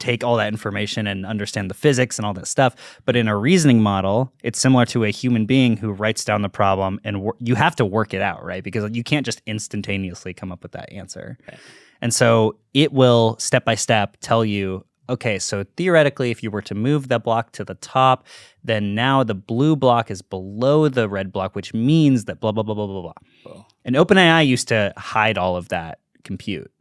take all that information and understand the physics and all that stuff. But in a reasoning model, it's similar to a human being who writes down the problem and you have to work it out, right? Because you can't just instantaneously come up with that answer. Okay. And so it will step by step tell you, okay, so theoretically, if you were to move the block to the top, then now the blue block is below the red block, which means that blah, blah, blah, blah, blah, blah. Whoa. And OpenAI used to hide all of that compute.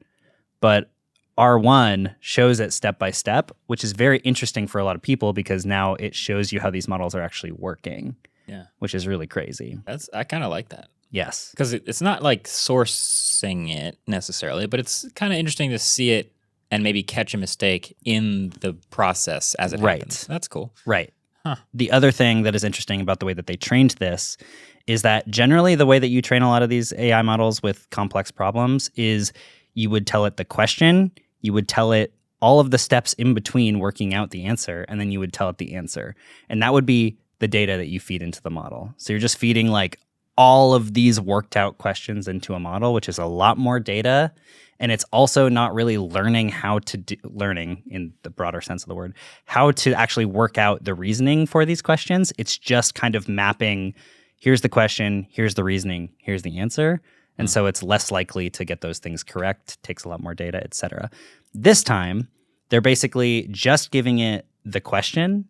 But R1 shows it step by step, which is very interesting for a lot of people because now it shows you how these models are actually working. Yeah. Which is really crazy. I kind of like that. Yes. Because it's not like sourcing it necessarily, but it's kind of interesting to see it and maybe catch a mistake in the process as it happens. That's cool. Right. Huh. The other thing that is interesting about the way that they trained this is that generally the way that you train a lot of these AI models with complex problems is you would tell it the question, you would tell it all of the steps in between working out the answer, and then you would tell it the answer. And that would be the data that you feed into the model. So you're just feeding like all of these worked out questions into a model, which is a lot more data. And it's also not really learning how to learning in the broader sense of the word, how to actually work out the reasoning for these questions. It's just kind of mapping, here's the question, here's the reasoning, here's the answer. And so it's less likely to get those things correct, takes a lot more data, et cetera. This time, they're basically just giving it the question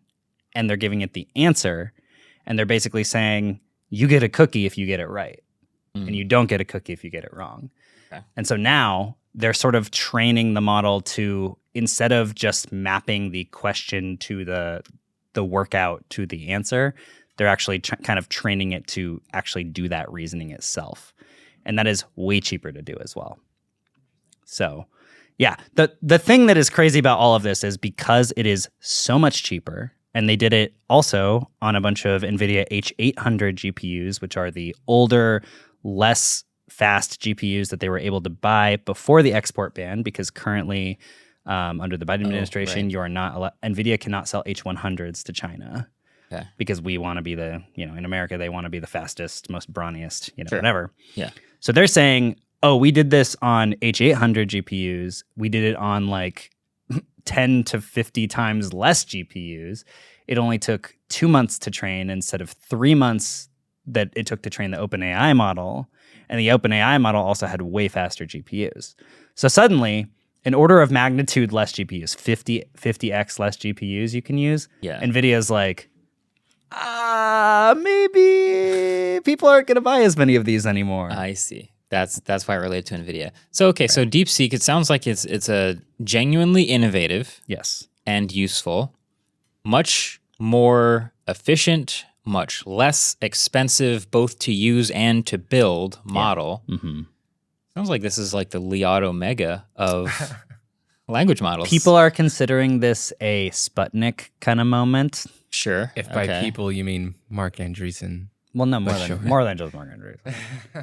and they're giving it the answer. And they're basically saying, you get a cookie if you get it right. And you don't get a cookie if you get it wrong. Okay. And so now they're sort of training the model to, instead of just mapping the question to the workout to the answer, they're actually kind of training it to actually do that reasoning itself. And that is way cheaper to do as well. So, yeah, the thing that is crazy about all of this is because it is so much cheaper, and they did it also on a bunch of NVIDIA H800 GPUs, which are the older, less fast GPUs that they were able to buy before the export ban, because currently under the Biden administration, you are not NVIDIA cannot sell H100s to China. Okay. Because we want to be in America, they want to be the fastest, most brawniest, sure. Whatever. Yeah. So they're saying, oh, we did this on H800 GPUs. We did it on like 10 to 50 times less GPUs. It only took 2 months to train instead of 3 months that it took to train the OpenAI model. And the OpenAI model also had way faster GPUs. So suddenly, an order of magnitude less GPUs, 50x less GPUs you can use. Yeah. NVIDIA's like, maybe people aren't going to buy as many of these anymore. I see. That's why I relate to NVIDIA. So, okay, so DeepSeek, it sounds like it's a genuinely innovative, yes, and useful, much more efficient, much less expensive both to use and to build model. Yeah. Mm-hmm. Sounds like this is like the Liad Omega of language models. People are considering this a Sputnik kind of moment. Sure. If by people you mean Mark Andreessen. Well, no, more than just Mark Andreessen.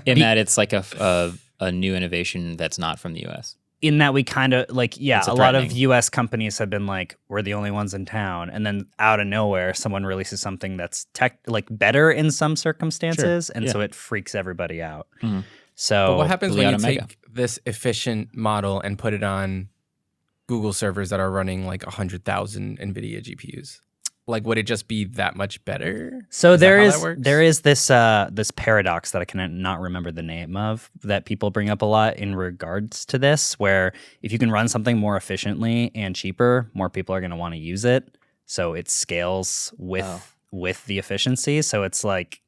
In that it's like a new innovation that's not from the U.S. In that we kind of a lot of U.S. companies have been like, we're the only ones in town, and then out of nowhere, someone releases something that's better in some circumstances, and so it freaks everybody out. Mm-hmm. So, but what happens when you take this efficient model and put it on Google servers that are running like 100,000 NVIDIA GPUs? Like, would it just be that much better? So there is this this paradox that I cannot remember the name of that people bring up a lot in regards to this, where if you can run something more efficiently and cheaper, more people are going to want to use it. So it scales with the efficiency. So it's like,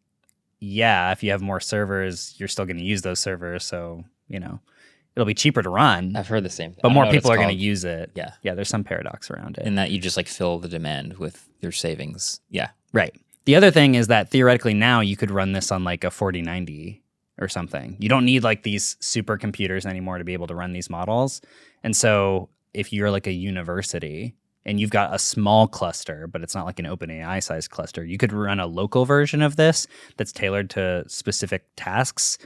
yeah, if you have more servers, you're still going to use those servers. So, it'll be cheaper to run. I've heard the same thing. But more people are going to use it. Yeah. Yeah, there's some paradox around it. In that you just like fill the demand with your savings. Yeah. Right. The other thing is that theoretically now you could run this on like a 4090 or something. You don't need like these supercomputers anymore to be able to run these models. And so if you're like a university and you've got a small cluster, but it's not like an OpenAI sized cluster, you could run a local version of this that's tailored to specific tasks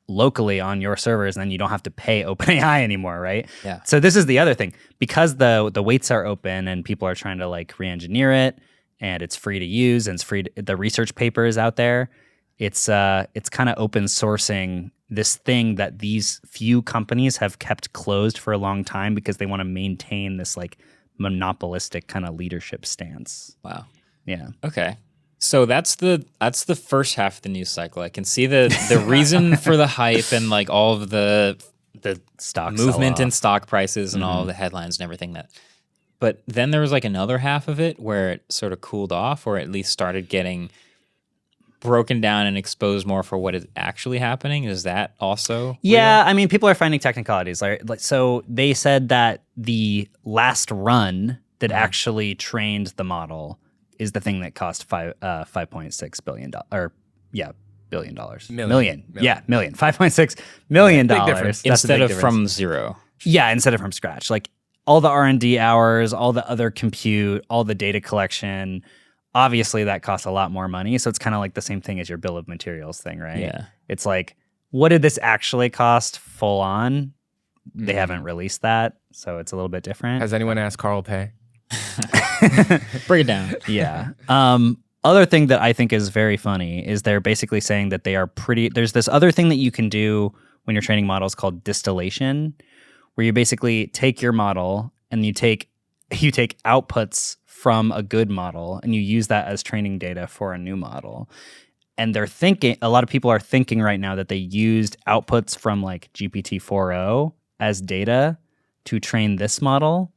locally on your servers, and then you don't have to pay OpenAI anymore, right? Yeah. So this is the other thing. Because the weights are open and people are trying to like re-engineer it, and it's free to use, and the research paper is out there, it's kind of open sourcing this thing that these few companies have kept closed for a long time because they want to maintain this like monopolistic kind of leadership stance. Wow. Yeah. Okay. So that's the first half of the news cycle. I can see the reason for the hype and like all of the stock movement in stock prices and all the headlines and everything but then there was like another half of it where it sort of cooled off, or at least started getting broken down and exposed more for what is actually happening. Is that also real? I mean, people are finding technicalities. Like so they said that the last run that actually trained the model is the thing that cost $5.6 billion billion dollars. Million. Yeah, million. $5.6 million. Big difference. Instead of from zero. Yeah, instead of from scratch. Like all the R&D hours, all the other compute, all the data collection, obviously that costs a lot more money. So it's kind of like the same thing as your bill of materials thing, right? Yeah. It's like, what did this actually cost full on? They haven't released that, so it's a little bit different. Has anyone asked Carl Pei? Break it down. Yeah. Other thing that I think is very funny is they're basically saying that they are there's this other thing that you can do when you're training models called distillation, where you basically take your model and you take outputs from a good model and you use that as training data for a new model. And a lot of people are thinking right now that they used outputs from like GPT-4o as data to train this model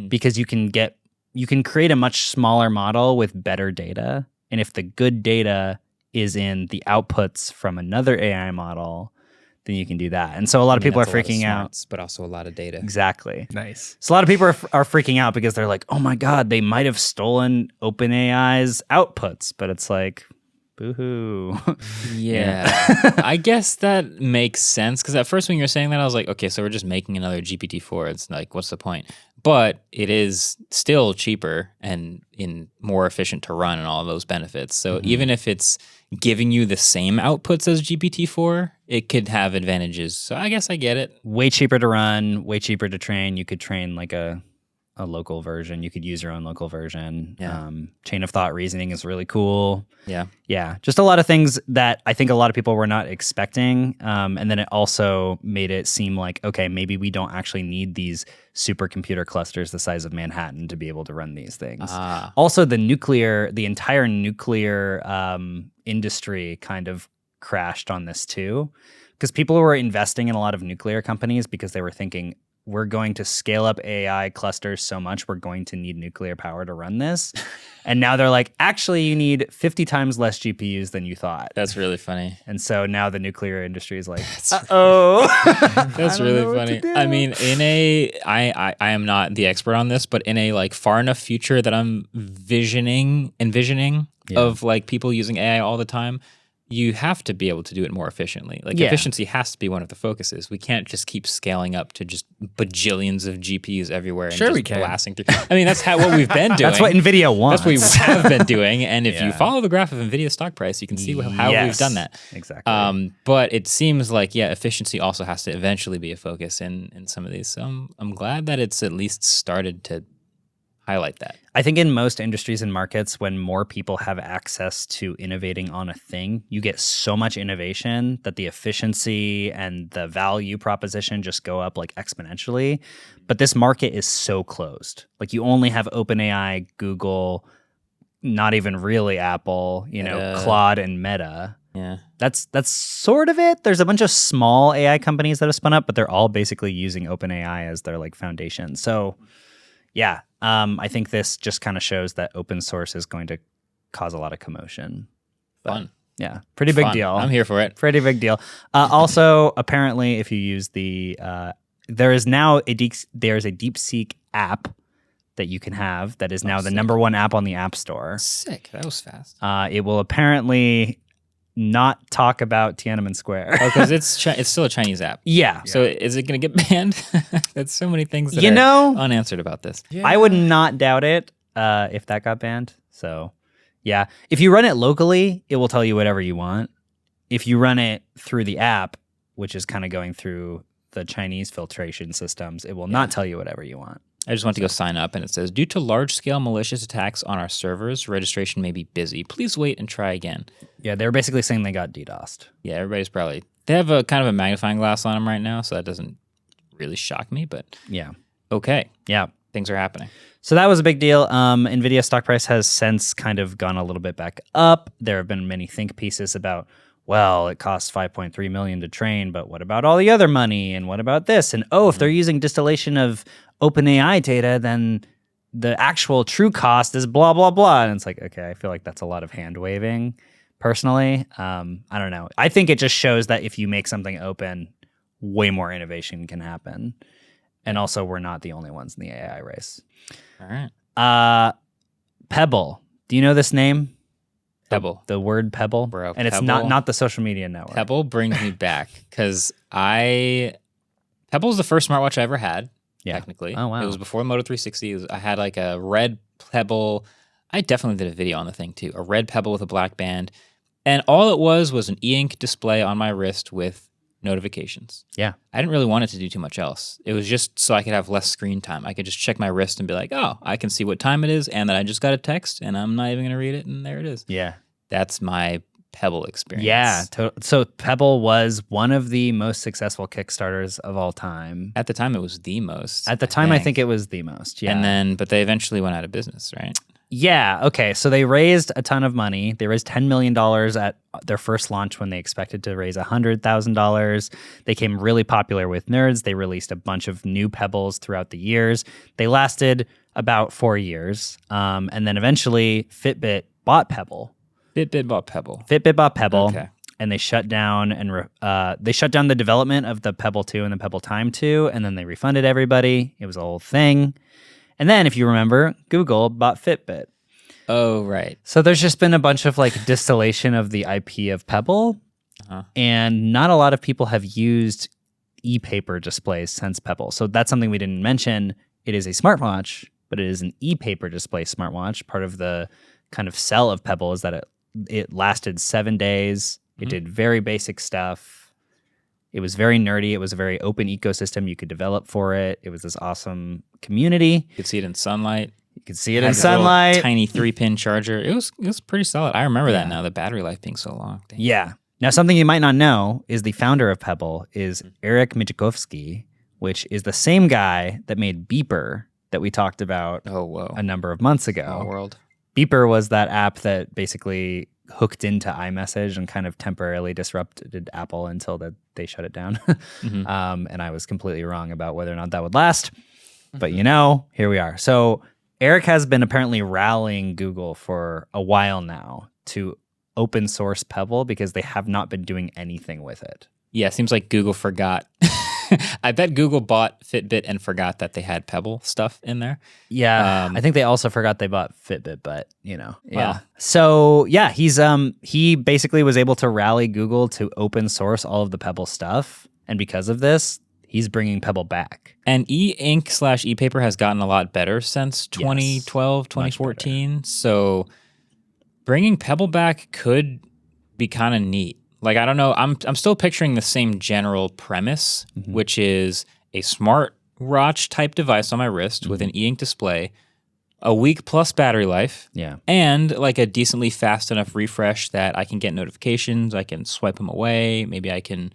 because you can create a much smaller model with better data. And if the good data is in the outputs from another AI model, then you can do that. And so a lot of people are freaking out. But also a lot of data. Exactly. Nice. So a lot of people are freaking out because they're like, oh my God, they might have stolen OpenAI's outputs. But it's like, boo-hoo. Yeah. I guess that makes sense. Because at first when you were saying that, I was like, okay, so we're just making another GPT-4. It's like, what's the point? But it is still cheaper and more efficient to run and all of those benefits. So even if it's giving you the same outputs as GPT-4, it could have advantages. So I guess I get it. Way cheaper to run, way cheaper to train. You could train like a local version. You could use your own local version. Yeah. Chain of thought reasoning is really cool. Yeah. Yeah. Just a lot of things that I think a lot of people were not expecting. And then it also made it seem like, okay, maybe we don't actually need these supercomputer clusters the size of Manhattan to be able to run these things. Also, the entire nuclear industry kind of crashed on this too, because people were investing in a lot of nuclear companies because they were thinking, we're going to scale up AI clusters so much, we're going to need nuclear power to run this. And now they're like, actually, you need 50 times less GPUs than you thought. That's really funny. And so now the nuclear industry is like, uh-oh. That's really funny. I mean, I am not the expert on this, but in a like far enough future that I'm envisioning of like people using AI all the time, you have to be able to do it more efficiently. Like efficiency has to be one of the focuses. We can't just keep scaling up to just bajillions of GPUs everywhere and just blasting through. I mean, that's what we've been doing. That's what NVIDIA wants. That's what we have been doing. And if you follow the graph of NVIDIA's stock price, you can see how we've done that. Exactly. But it seems like, efficiency also has to eventually be a focus in some of these. So I'm glad that it's at least started to highlight that. I think in most industries and markets, when more people have access to innovating on a thing, you get so much innovation that the efficiency and the value proposition just go up like exponentially. But this market is so closed. Like you only have OpenAI, Google, not even really Apple, Claude and Meta. Yeah. That's sort of it. There's a bunch of small AI companies that have spun up, but they're all basically using OpenAI as their like foundation. So yeah, I think this just kind of shows that open source is going to cause a lot of commotion. But, fun. Yeah, pretty big deal. I'm here for it. Pretty big deal. Also, apparently, if you use there is now there's a DeepSeek app that you can have that is now the #1 app on the App Store. Sick. That was fast. It will apparently not talk about Tiananmen Square. Because it's still a Chinese app. Yeah. So is it going to get banned? That's so many things that are unanswered about this. Yeah. I would not doubt it if that got banned. So yeah, if you run it locally, it will tell you whatever you want. If you run it through the app, which is kind of going through the Chinese filtration systems, it will not tell you whatever you want. I just went to go sign up, and it says, due to large-scale malicious attacks on our servers, registration may be busy. Please wait and try again. Yeah, they were basically saying they got DDoSed. Yeah, everybody's probably... They have a kind of a magnifying glass on them right now, so that doesn't really shock me, but... Yeah. Okay. Yeah. Things are happening. So that was a big deal. NVIDIA stock price has since kind of gone a little bit back up. There have been many think pieces about, well, it costs $5.3 million to train, but what about all the other money? And what about this? And if they're using distillation of OpenAI data, then the actual true cost is blah, blah, blah. And it's like, okay, I feel like that's a lot of hand waving personally. I don't know. I think it just shows that if you make something open, way more innovation can happen. And also, we're not the only ones in the AI race. All right. Pebble. Do you know this name? Pebble. The word Pebble? Bro, and it's not the social media network. Pebble brings me back because Pebble's the first smartwatch I ever had. Yeah. Technically. Oh, wow. It was before the Moto 360. I had like a red Pebble. I definitely did a video on the thing too. A red Pebble with a black band. And all it was an e-ink display on my wrist with notifications. Yeah. I didn't really want it to do too much else. It was just so I could have less screen time. I could just check my wrist and be like, oh, I can see what time it is and that I just got a text and I'm not even going to read it and there it is. Yeah. That's my Pebble experience. Yeah. So Pebble was one of the most successful Kickstarters of all time. At the time, it was the most. At the time, I think it was the most. Yeah. And then, but they eventually went out of business, right? Yeah. Okay. So they raised a ton of money. They raised $10 million at their first launch when they expected to raise $100,000. They became really popular with nerds. They released a bunch of new Pebbles throughout the years. They lasted about 4 years. And then eventually Fitbit bought Pebble. Fitbit bought Pebble. Okay. And they shut down the development of the Pebble 2 and the Pebble Time 2, and then they refunded everybody. It was a whole thing. And then, if you remember, Google bought Fitbit. Oh, right. So there's just been a bunch of like distillation of the IP of Pebble, and not a lot of people have used e-paper displays since Pebble. So that's something we didn't mention. It is a smartwatch, but it is an e-paper display smartwatch. Part of the kind of sell of Pebble is that it lasted 7 days. It did very basic stuff. It was very nerdy. It was a very open ecosystem you could develop for it. It was this awesome community. You could see it in sunlight. You could see it in sunlight. Tiny 3-pin charger. It was pretty solid. I remember that now, the battery life being so long. Dang. Yeah. Now, something you might not know is the founder of Pebble is Eric Mijakovsky, which is the same guy that made Beeper that we talked about a number of months ago. Small world. Beeper was that app that basically hooked into iMessage and kind of temporarily disrupted Apple until they shut it down. And I was completely wrong about whether or not that would last. But here we are. So Eric has been apparently rallying Google for a while now to open source Pebble because they have not been doing anything with it. Yeah, it seems like Google forgot. I bet Google bought Fitbit and forgot that they had Pebble stuff in there. Yeah, I think they also forgot they bought Fitbit, but yeah. Wow. So yeah, he basically was able to rally Google to open source all of the Pebble stuff, and because of this, he's bringing Pebble back. And e-ink / e-paper has gotten a lot better since 2012, 2014. So bringing Pebble back could be kind of neat. Like, I don't know, I'm still picturing the same general premise, which is a smartwatch type device on my wrist with an e-ink display, a week plus battery life. Yeah. And like a decently fast enough refresh that I can get notifications. I can swipe them away. Maybe I can,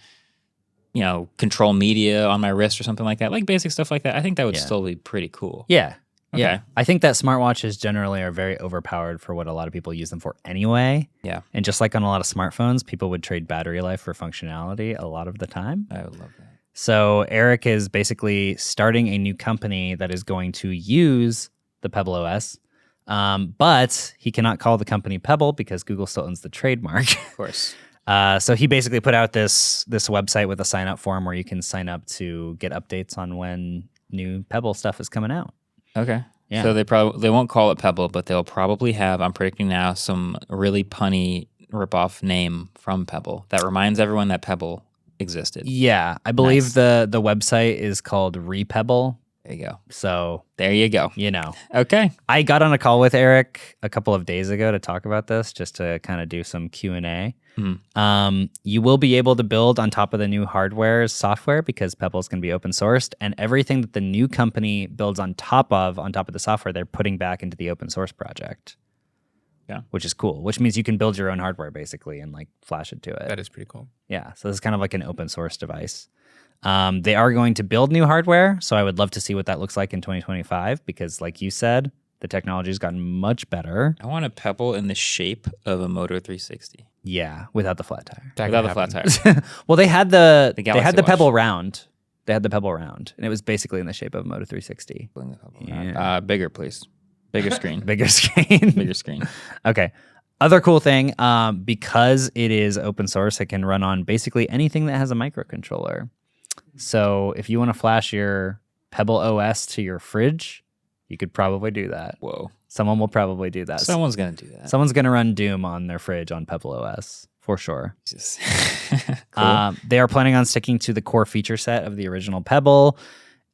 control media on my wrist or something like that. Like basic stuff like that. I think that would still be pretty cool. Yeah. Okay. Yeah. I think that smartwatches generally are very overpowered for what a lot of people use them for anyway. Yeah. And just like on a lot of smartphones, people would trade battery life for functionality a lot of the time. I would love that. So Eric is basically starting a new company that is going to use the Pebble OS, but he cannot call the company Pebble because Google still owns the trademark. Of course. So he basically put out this website with a sign up form where you can sign up to get updates on when new Pebble stuff is coming out. Okay. Yeah. So they won't call it Pebble, but they'll probably have, I'm predicting now, some really punny ripoff name from Pebble that reminds everyone that Pebble existed. Yeah, I believe the website is called Repebble. There you go. So there you go. Okay. I got on a call with Eric a couple of days ago to talk about this, just to kind of do some Q&A. You will be able to build on top of the new hardware's software because Pebble is going to be open sourced, and everything that the new company builds on top of the software, they're putting back into the open source project. Yeah, which is cool. Which means you can build your own hardware basically and like flash it to it. That is pretty cool. Yeah, so this is kind of like an open source device. They are going to build new hardware, so I would love to see what that looks like in 2025 because, like you said, the technology has gotten much better. I want a Pebble in the shape of a Moto 360. Yeah, without the flat tire. Without the flat tire. Well, they had the Watch. Pebble round. They had the Pebble round, and it was basically in the shape of a Moto 360. Yeah. Bigger, please. Bigger screen. Bigger screen. Bigger screen. Okay. Other cool thing, because it is open source, it can run on basically anything that has a microcontroller. So if you want to flash your Pebble OS to your fridge, you could probably do that. Whoa. Someone will probably do that. Someone's going to do that. Someone's going to run Doom on their fridge on Pebble OS, for sure. Cool. They are planning on sticking to the core feature set of the original Pebble.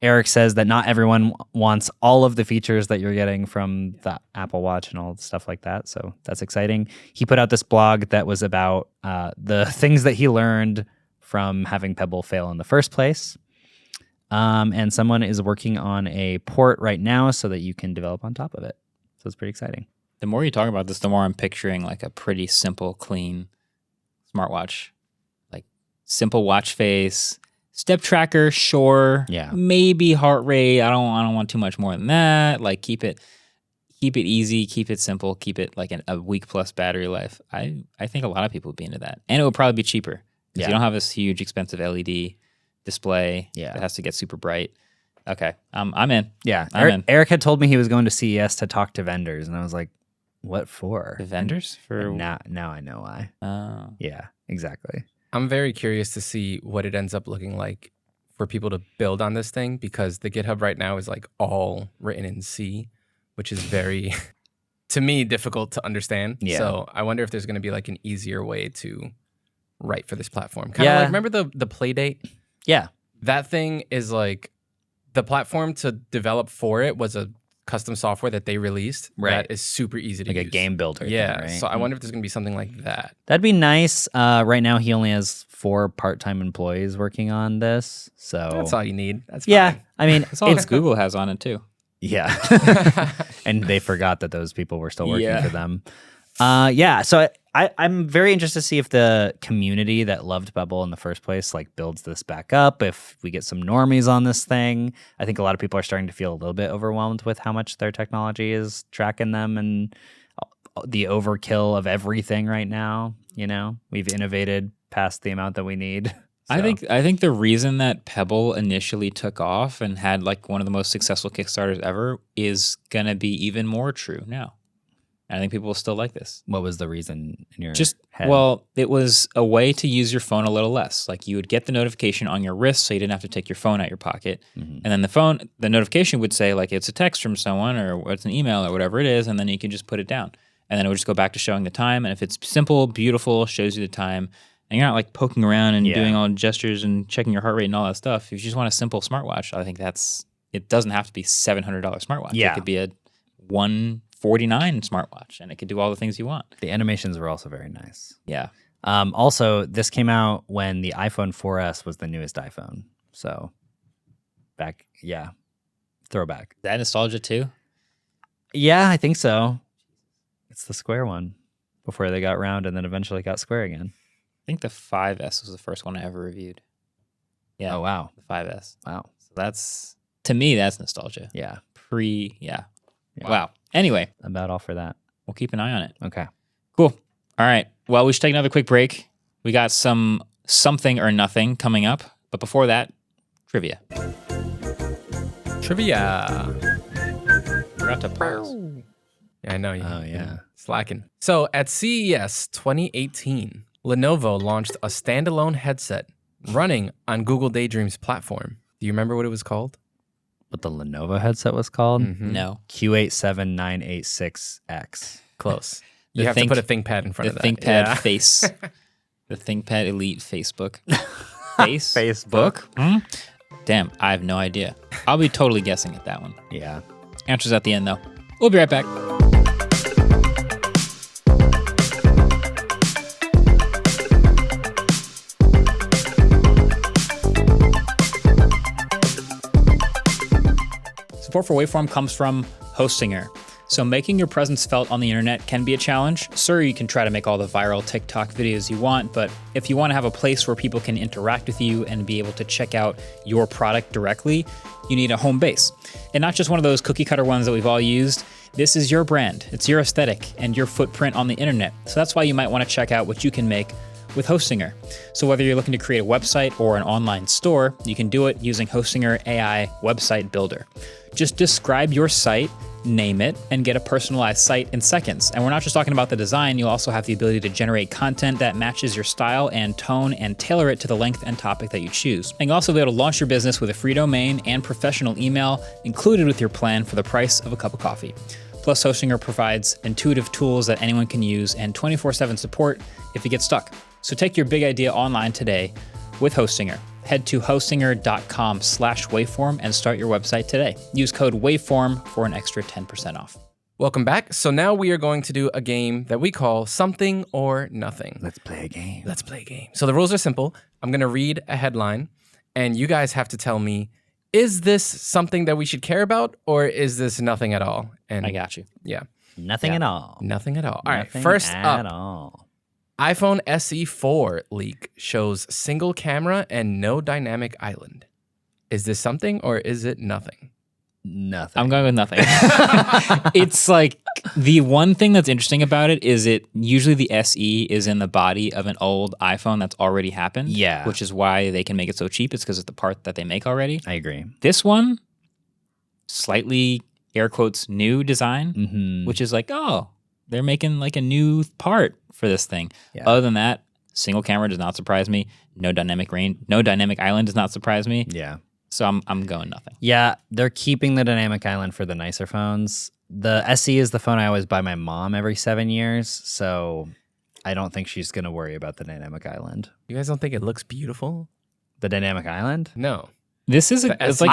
Eric says that not everyone wants all of the features that you're getting from the Apple Watch and all stuff like that. So that's exciting. He put out this blog that was about the things that he learned from having Pebble fail in the first place. And someone is working on a port right now so that you can develop on top of it. So it's pretty exciting. The more you talk about this, the more I'm picturing like a pretty simple, clean smartwatch. Like simple watch face. Step tracker, sure. Yeah. Maybe heart rate. I don't want too much more than that. Like keep it easy, keep it simple, keep it like a week plus battery life. I think a lot of people would be into that. And it would probably be cheaper. Because you don't have this huge expensive LED display that has to get super bright. Okay. I'm in. Yeah. I'm in. Eric had told me he was going to CES to talk to vendors, and I was like, what for? The vendors? And now I know why. Oh. Yeah, exactly. I'm very curious to see what it ends up looking like for people to build on this thing because the GitHub right now is like all written in C, which is very, to me, difficult to understand. Yeah. So I wonder if there's going to be like an easier way to write for this platform. Kind of like, remember the Playdate? Yeah. That thing is like, the platform to develop for it was a custom software that they released that is super easy to use. Like a game builder thing, right? So I wonder if there's going to be something like that. That'd be nice. Right now, he only has 4 part-time employees working on this. So That's all you need. That's yeah. fine. I mean, That's all that Google has on it too. Yeah. And they forgot that those people were still working Yeah. for them. So I'm very interested to see if the community that loved Pebble in the first place like builds this back up, if we get some normies on this thing. I think a lot of people are starting to feel a little bit overwhelmed with how much their technology is tracking them and the overkill of everything right now. You know, we've innovated past the amount that we need. So. I think the reason that Pebble initially took off and had like one of the most successful Kickstarters ever is going to be even more true now. I think people will still like this. What was the reason in your head? Well, it was a way to use your phone a little less. Like you would get the notification on your wrist so you didn't have to take your phone out your pocket. Mm-hmm. And then the notification would say like it's a text from someone or it's an email or whatever it is, and then you can just put it down. And then it would just go back to showing the time. And if it's simple, beautiful, shows you the time, and you're not like poking around and doing all gestures and checking your heart rate and all that stuff. If you just want a simple smartwatch, I think it doesn't have to be $700 smartwatch. Yeah. It could be a $149 smartwatch, and it could do all the things you want. The animations were also very nice. Yeah. Also, this came out when the iPhone 4S was the newest iPhone. So, throwback. Is that nostalgia too? Yeah, I think so. It's the square one before they got round and then eventually got square again. I think the 5S was the first one I ever reviewed. Yeah. Oh, wow. The 5S. Wow. So that's, to me, that's nostalgia. Yeah. Yeah. Wow. Anyway. About all for that. We'll keep an eye on it. Okay. Cool. All right. Well, we should take another quick break. We got something or nothing coming up. But before that, trivia. Forgot to pause. Yeah, I know. Oh, yeah. Slacking. So at CES 2018, Lenovo launched a standalone headset running on Google Daydream's platform. Do you remember what it was called? What the Lenovo headset was called? Mm-hmm. No. Q87986X. Close. You have to put a ThinkPad in front of that. The ThinkPad face. The ThinkPad Elite Facebook. Facebook? Damn, I have no idea. I'll be totally guessing at that one. Yeah. Answers at the end, though. We'll be right back. Support for Waveform comes from Hostinger. So making your presence felt on the internet can be a challenge. Sure, you can try to make all the viral TikTok videos you want, but if you want to have a place where people can interact with you and be able to check out your product directly, you need a home base. And not just one of those cookie cutter ones that we've all used. This is your brand, it's your aesthetic, and your footprint on the internet. So that's why you might want to check out what you can make with Hostinger. So whether you're looking to create a website or an online store, you can do it using Hostinger AI Website Builder. Just describe your site, name it, and get a personalized site in seconds. And we're not just talking about the design, you'll also have the ability to generate content that matches your style and tone and tailor it to the length and topic that you choose. And you'll also be able to launch your business with a free domain and professional email included with your plan for the price of a cup of coffee. Plus, Hostinger provides intuitive tools that anyone can use and 24/7 support if you get stuck. So take your big idea online today with Hostinger. Head to hostinger.com/waveform and start your website today. Use code WAVEFORM for an extra 10% off. Welcome back. So now we are going to do a game that we call Something or Nothing. Let's play a game. So the rules are simple. I'm going to read a headline, and you guys have to tell me, is this something that we should care about, or is this nothing at all? And I got you. Yeah. Nothing at all. Nothing at all. All right. Nothing First at up. all. iPhone SE4 leak shows single camera and no dynamic island. Is this something or is it nothing? Nothing. I'm going with nothing. It's like the one thing that's interesting about it is it usually the SE is in the body of an old iPhone that's already happened. Yeah. Which is why they can make it so cheap. It's because it's the part that they make already. I agree. This one, slightly air quotes new design, which is like, oh, they're making like a new part for this thing. Yeah. Other than that, single camera does not surprise me. No dynamic island does not surprise me. Yeah. So I'm going nothing. Yeah, they're keeping the dynamic island for the nicer phones. The SE is the phone I always buy my mom every 7 years, so I don't think she's going to worry about the dynamic island. You guys don't think it looks beautiful? The dynamic island? No. This is it's like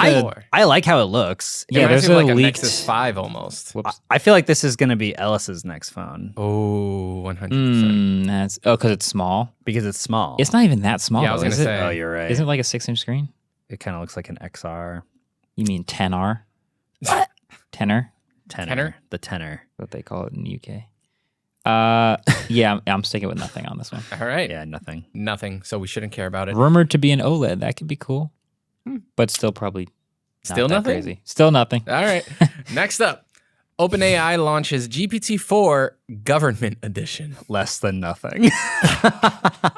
I like how it looks. Yeah, there's like a leaked Nexus 5 almost. Whoops. I feel like this is going to be Ellis's next phone. Oh, 100%. Because it's small. Because it's small. It's not even that small. Yeah, I was going to say. Oh, you're right. Isn't it like a 6-inch screen? It kind of looks like an XR. You mean 10R? What? Tenor? Tenor? The tenor. What they call it in the UK. Yeah, I'm sticking with nothing on this one. All right. Yeah, nothing. Nothing. So we shouldn't care about it. Rumored to be an OLED. That could be cool. But still probably still not nothing? crazy. Still nothing. All right. Next up. OpenAI launches GPT-4 Government Edition. Less than nothing.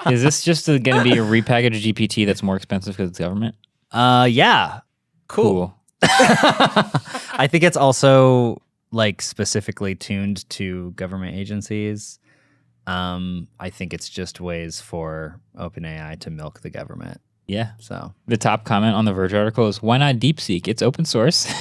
Is this just going to be a repackaged GPT that's more expensive because it's government? Yeah. Cool. I think it's also like specifically tuned to government agencies. I think it's just ways for OpenAI to milk the government. Yeah. So the top comment on the Verge article is, why not DeepSeek? It's open source. And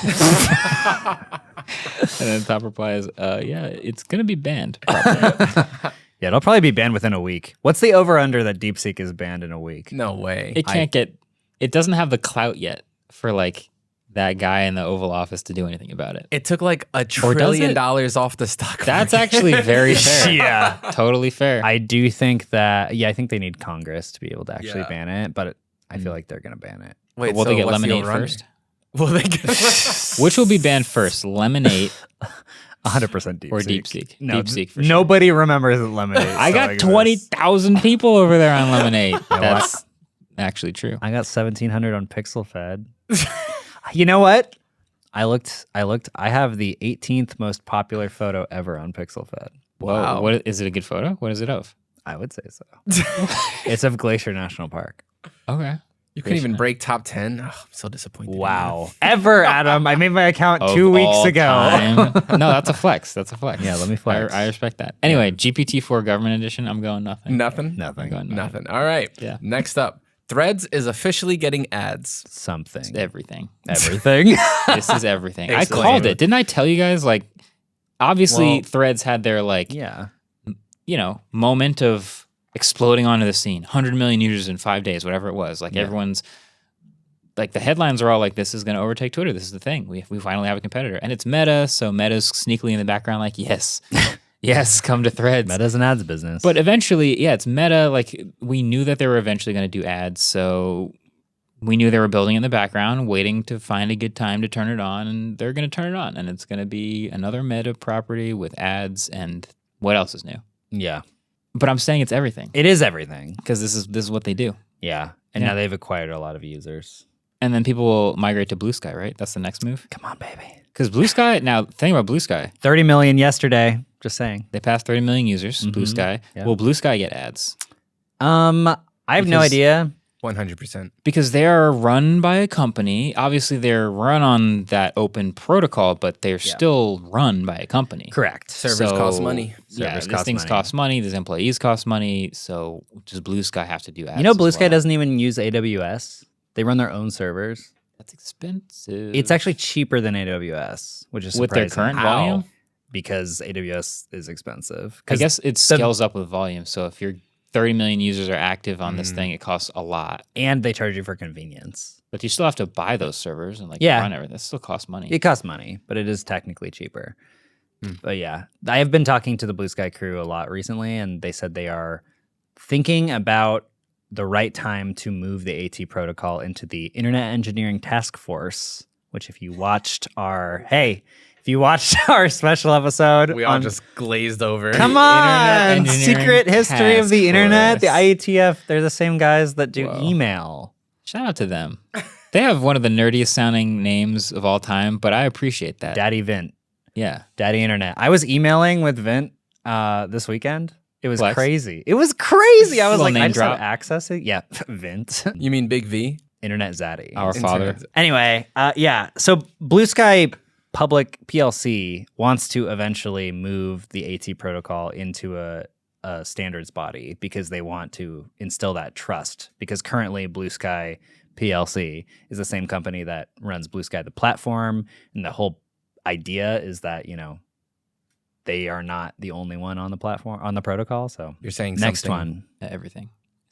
then the top reply is, yeah, it's going to be banned. Yeah, it'll probably be banned within a week. What's the over-under that DeepSeek is banned in a week? No way. It doesn't have the clout yet for like that guy in the Oval Office to do anything about it. It took like $1 trillion off the stock market. That's actually very fair. Yeah. Totally fair. I do think that, I think they need Congress to be able to actually ban it, but I feel like they're going to ban it. Wait, will so they get what's the lemonade over-under? first? Well, they Which will be banned first, Lemonade 100% DeepSeek. or DeepSeek? No, DeepSeek for sure. nobody remembers Lemonade. I got 20,000 people over there on Lemonade. That's actually true. I got 1,700 on PixelFed. You know what? I looked. I have the 18th most popular photo ever on PixelFed. Wow. What is it? A good photo? What is it of? I would say so. It's of Glacier National Park. Okay. You couldn't even break top 10. Oh, I'm so disappointed. Wow. Ever, Adam. I made my account 2 weeks ago. No, that's a flex. That's a flex. Yeah, let me flex. I respect that. Anyway, GPT-4 government edition, I'm going nothing. Nothing? I'm going Nothing. All right. Yeah. Next up, Threads is officially getting ads. Something. It's everything. Everything. This is everything. I called it. Didn't I tell you guys? Like, obviously, Threads had their, like, moment of exploding onto the scene. 100 million users in 5 days, whatever it was. Like, everyone's, like, the headlines are all like, this is going to overtake Twitter. This is the thing. We finally have a competitor. And it's Meta, so Meta's sneakily in the background like, yes. Yes, come to Threads. Meta's an ads business. But eventually, it's Meta. Like, we knew that they were eventually going to do ads, so we knew they were building in the background, waiting to find a good time to turn it on, and they're going to turn it on. And it's going to be another Meta property with ads, and what else is new? Yeah. But I'm saying it's everything. It is everything. Because this is what they do. Yeah. And now they've acquired a lot of users. And then people will migrate to Blue Sky, right? That's the next move? Come on, baby. Because Blue Sky, now, think about Blue Sky. 30 million yesterday. Just saying. They passed 30 million users, Blue Sky. Yeah. Will Blue Sky get ads? I have no idea. 100%. Because they are run by a company. Obviously, they're run on that open protocol, but they're still run by a company. Correct. Servers cost money. These things cost money. These employees cost money. So does Blue Sky have to do ads? You know, Blue Sky doesn't even use AWS. They run their own servers. That's expensive. It's actually cheaper than AWS, which is surprising. With their current volume? Because AWS is expensive. I guess it scales up with volume. So if you're 30 million users are active on this thing, it costs a lot. And they charge you for convenience. But you still have to buy those servers and run everything. It still costs money. It costs money, but it is technically cheaper. But yeah, I have been talking to the Blue Sky crew a lot recently, and they said they are thinking about the right time to move the AT protocol into the Internet Engineering Task Force, which if you watched our special episode, we all just glazed over. Come on, Secret History of the Internet, the IETF. They're the same guys that do email. Shout out to them. They have one of the nerdiest sounding names of all time, but I appreciate that. Daddy Vint. Yeah. Daddy Internet. I was emailing with Vint this weekend. It was crazy. It was crazy. I was like, I just have access to it. Yeah, Vint. You mean Big V? Internet Zaddy. Our father. Anyway, so Blue Sky Public PLC wants to eventually move the AT protocol into a standards body because they want to instill that trust. Because currently Blue Sky PLC is the same company that runs Blue Sky, the platform, and the whole idea is that, they are not the only one on the platform, on the protocol. So you're saying next something. one. Everything.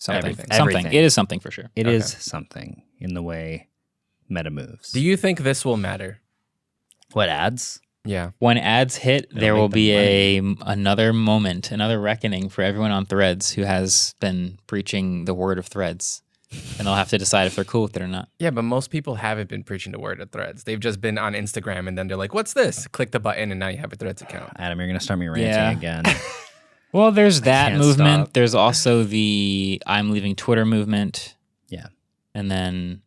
Everything. Something. It is something for sure. It is something in the way Meta moves. Do you think this will matter? What, ads? Yeah. When ads hit, there will be another moment, another reckoning for everyone on Threads who has been preaching the word of Threads. And they'll have to decide if they're cool with it or not. Yeah, but most people haven't been preaching the word of Threads. They've just been on Instagram, and then they're like, what's this? Click the button, and now you have a Threads account. Adam, you're going to start me ranting again. Well, there's that movement. Stop. There's also the I'm leaving Twitter movement. Yeah. And then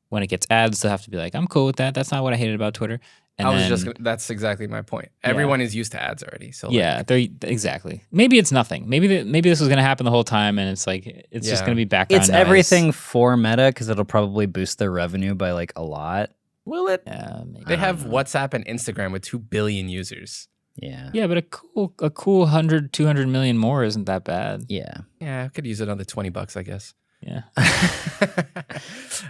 when it gets ads, they'll have to be like, I'm cool with that. That's not what I hated about Twitter. And that's exactly my point. Everyone is used to ads already. So exactly. Maybe it's nothing. Maybe this was going to happen the whole time, and it's like it's just going to be background noise. It's everything for Meta because it'll probably boost their revenue by like a lot. Will it? Yeah, maybe. They have WhatsApp and Instagram with 2 billion users. Yeah. Yeah, but a cool 100, 200 million more isn't that bad. Yeah. Yeah, I could use another $20, I guess. Yeah.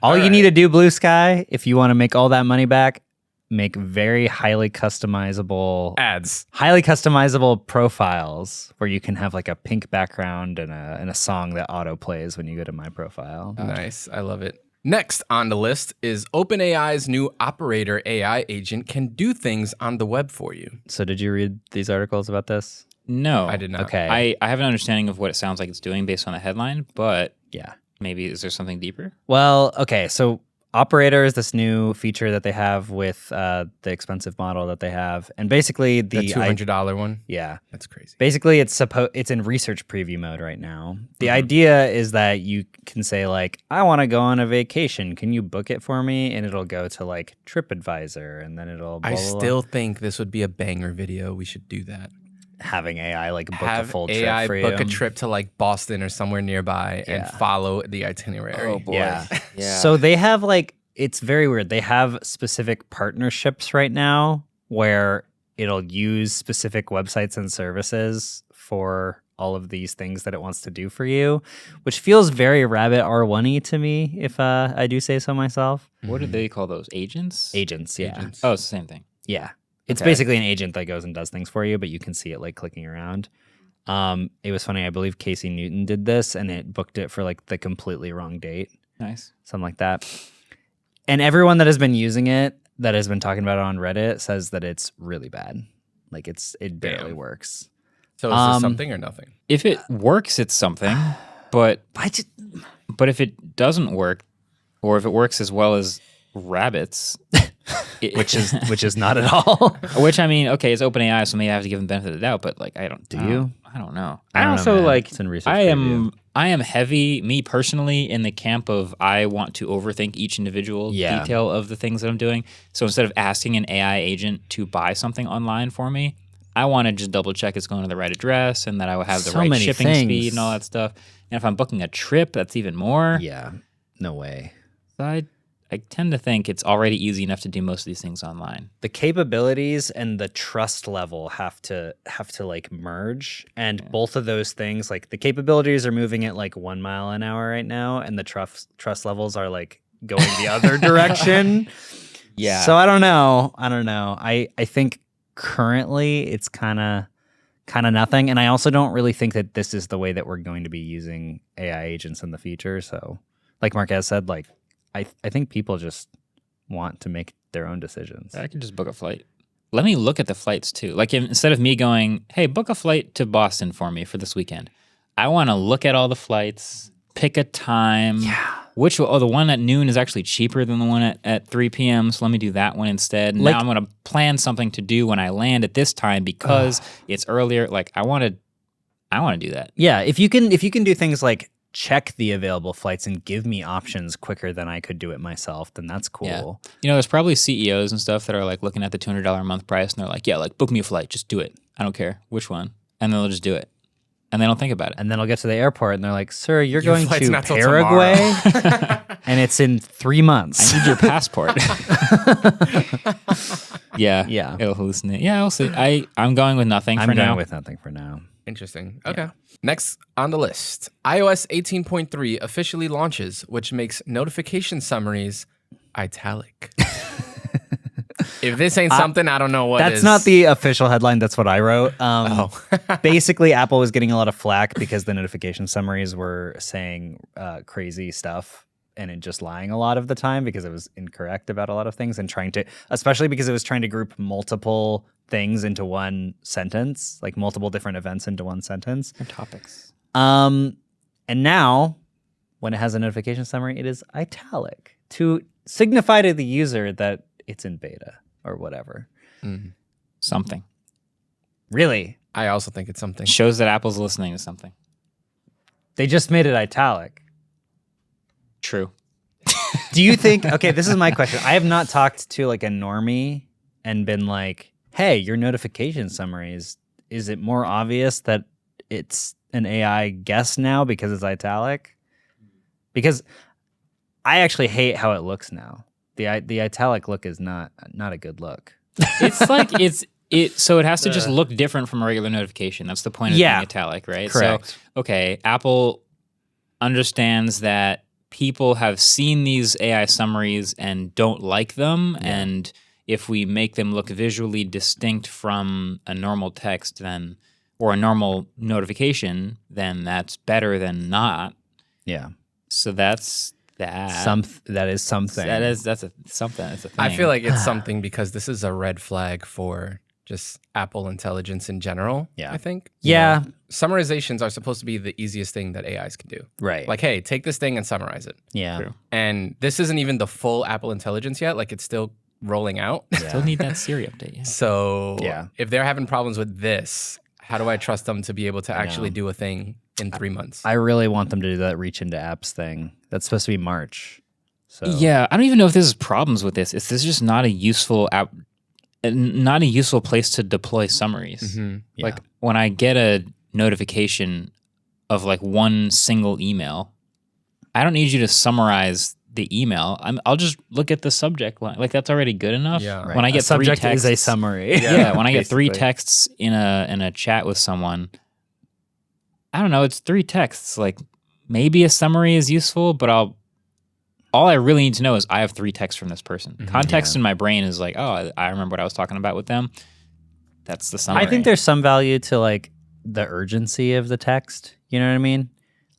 all you need to do, Blue Sky, if you want to make all that money back, make very highly customizable ads, highly customizable profiles where you can have like a pink background and a song that auto plays when you go to my profile. Nice. I love it. Next on the list is OpenAI's new Operator AI agent can do things on the web for you. So did you read these articles about this? No. I did not. Okay. I have an understanding of what it sounds like it's doing based on the headline, but yeah, maybe is there something deeper? Well, okay. So Operator is this new feature that they have with the expensive model that they have, and basically the $200 one. Yeah, that's crazy. Basically, it's in research preview mode right now. The idea is that you can say like, I want to go on a vacation. Can you book it for me? And it'll go to like TripAdvisor, and then it'll. Blah, I blah, still think this would be a banger video. We should do that. Having AI like book a full trip AI for book you. a trip to like Boston or somewhere nearby and follow the itinerary. Oh boy. Yeah. Yeah. So they have like, it's very weird. They have specific partnerships right now where it'll use specific websites and services for all of these things that it wants to do for you, which feels very Rabbit R1-y to me, if I do say so myself. What do they call those? Agents? Agents, yeah. Agents. Oh, it's the same thing. Yeah. It's Okay. basically an agent that goes and does things for you, but you can see it like clicking around. It was funny. I believe Casey Newton did this, and it booked it for like the completely wrong date, Nice. something like that. And everyone that has been using it, that has been talking about it on Reddit, says that it's really bad. Like it barely works. So is this something or nothing? If it works, it's something. But if it doesn't work, or if it works as well as rabbits, which is not at all. Which I mean, okay, it's OpenAI, so maybe I have to give them the benefit of the doubt. But like, I don't. Do you? I don't know. I don't also know, man. like. It's in research I preview. am heavy, me personally, in the camp of I want to overthink each individual detail of the things that I'm doing. So instead of asking an AI agent to buy something online for me, I want to just double check it's going to the right address and that I will have the So right many shipping things. speed and all that stuff. And if I'm booking a trip, that's even more. Yeah. No way. So I tend to think it's already easy enough to do most of these things online. The capabilities and the trust level have to like merge, and both of those things, like the capabilities are moving at like 1 mile an hour right now, and the trust levels are like going the other direction. Yeah. So I don't know. I think currently it's kind of nothing, and I also don't really think that this is the way that we're going to be using AI agents in the future. So, like Marques said, like I think people just want to make their own decisions. I can just book a flight. Let me look at the flights too. Like instead of me going, hey, book a flight to Boston for me for this weekend, I want to look at all the flights, pick a time. Yeah. The one at noon is actually cheaper than the one at 3 p.m. So let me do that one instead. And now I'm going to plan something to do when I land at this time because it's earlier. Like I want to do that. Yeah. If you can do things like check the available flights and give me options quicker than I could do it myself, then that's cool. Yeah. You know, there's probably CEOs and stuff that are like looking at the $200 a month price and they're like, yeah, like book me a flight, just do it. I don't care which one. And then they'll just do it. And they don't think about it. And then I'll get to the airport and they're like, sir, you're Your going flight's to not till Paraguay and it's in 3 months. I need your passport. Yeah. Yeah. It'll hallucinate. Yeah, I'll see. I'm going with nothing I'm for going now. with nothing for now. Interesting. Okay. Next on the list, iOS 18.3 officially launches, which makes notification summaries italic. If this ain't something, I don't know what That's is. not the official headline. That's what I wrote. Oh. Basically, Apple was getting a lot of flack because the notification summaries were saying crazy stuff and it just lying a lot of the time because it was incorrect about a lot of things and especially because it was trying to group multiple things into one sentence, like multiple different events into one sentence. Or topics. And now, when it has a notification summary, it is italic to signify to the user that it's in beta or whatever. Something. Really? I also think it's something. Shows that Apple's listening to something. They just made it italic. True. Do you think, okay, this is my question. I have not talked to like a normie and been like, hey, your notification summaries, is it more obvious that it's an AI guess now because it's italic? Because I actually hate how it looks now. The italic look is not a good look. It's like so it has to just look different from a regular notification. That's the point of being italic, right? Correct. So, okay, Apple understands that people have seen these AI summaries and don't like them, and if we make them look visually distinct from a normal text or a normal notification, then that's better than not. Yeah. So that's that. That is something. That's a something. It's a thing. I feel like it's something because this is a red flag for just Apple Intelligence in general. Yeah. I think. Yeah. Summarizations are supposed to be the easiest thing that AIs can do. Right. Like, hey, take this thing and summarize it. Yeah. True. And this isn't even the full Apple Intelligence yet. Like, it's still rolling out. Still need that Siri update. Yeah. So if they're having problems with this, how do I trust them to be able to actually do a thing in 3 months? I really want them to do that reach into apps thing. That's supposed to be March. So Yeah, I don't even know if this is problems with this. This is just not a useful app, not a useful place to deploy summaries. Mm-hmm. Like when I get a notification of like one single email, I don't need you to summarize the email. I'll just look at the subject line. Like that's already good enough. Yeah. When I get subject three texts, is a summary. Yeah, when I get 3 Basically. texts in a chat with someone, I don't know, it's 3 texts. Like maybe a summary is useful, but all I really need to know is I have 3 texts from this person. Context in my brain is like, oh, I remember what I was talking about with them. That's the summary. I think there's some value to like the urgency of the text. You know what I mean?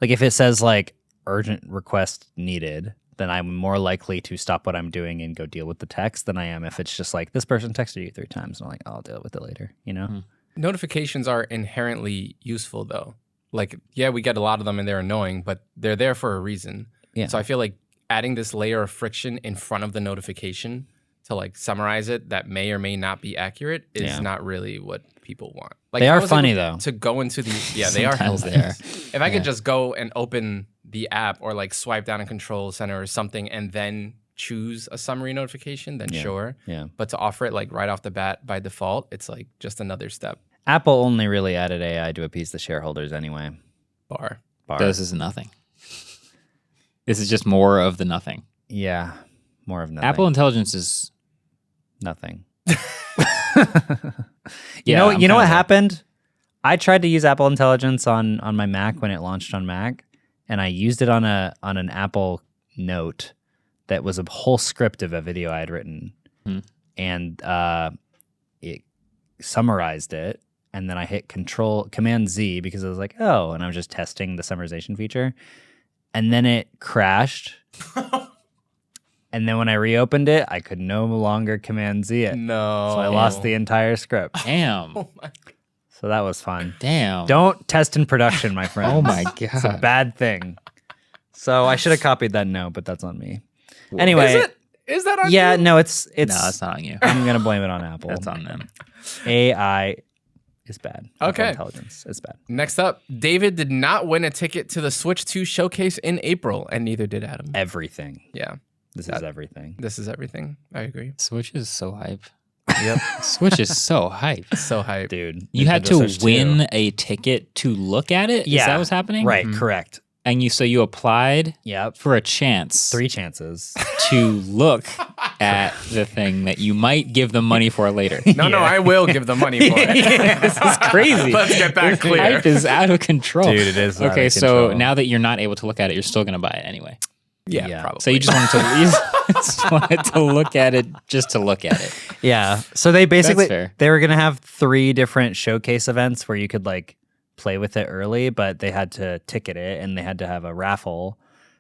Like if it says like urgent request needed, then I'm more likely to stop what I'm doing and go deal with the text than I am if it's just like this person texted you 3 times and I'm like, I'll deal with it later. You know? Notifications are inherently useful though. Like, yeah, we get a lot of them and they're annoying, but they're there for a reason. Yeah. So I feel like adding this layer of friction in front of the notification to like summarize it that may or may not be accurate is not really what people want. Like They if I are was funny able though. to go into the they are Sometimes hilarious. they If I could just go and open the app or like swipe down a control center or something and then choose a summary notification, then sure. Yeah. But to offer it like right off the bat by default, it's like just another step. Apple only really added AI to appease the shareholders anyway. Bar. This is nothing. This is just more of the nothing. Yeah. More of nothing. Apple Intelligence is Nothing. Yeah, you know what happened? I tried to use Apple Intelligence on my Mac when it launched on Mac, and I used it on an Apple Note that was a whole script of a video I had written, and it summarized it, and then I hit Command Z because I was like, oh, and I was just testing the summarization feature, and then it crashed. And then when I reopened it, I could no longer Command Z it. No. So I lost the entire script. damn. So that was fun. Damn. Don't test in production, my friend. Oh my It's a god. bad thing. So I should have copied that note, but that's on me. Anyway. Is that on Yeah, you? no, it's No, it's not on you. I'm gonna blame it on Apple. That's on them. AI is bad. Apple Okay. Intelligence is bad. Next up, David did not win a ticket to the Switch 2 showcase in April, and neither did Adam. Everything. Yeah. This is everything. This is everything. I agree. Switch is so hype. Yep. Switch is so hype. So hype. Dude. You had Nintendo to Switch 2. win a ticket to look at it? Is that what's happening? Right, correct. And you applied Yep. for a chance 3 chances. to look at the thing that you might give them money for later. No, I will give the money for it. This is crazy. Let's get that clear. Hype is out of control. Dude, it is out Okay, of so control. now that you're not able to look at it, you're still going to buy it anyway. Yeah, probably. So you just wanted to look at it just to look at it. Yeah. So they basically fair. they were gonna have 3 different showcase events where you could like play with it early, but they had to ticket it and they had to have a raffle.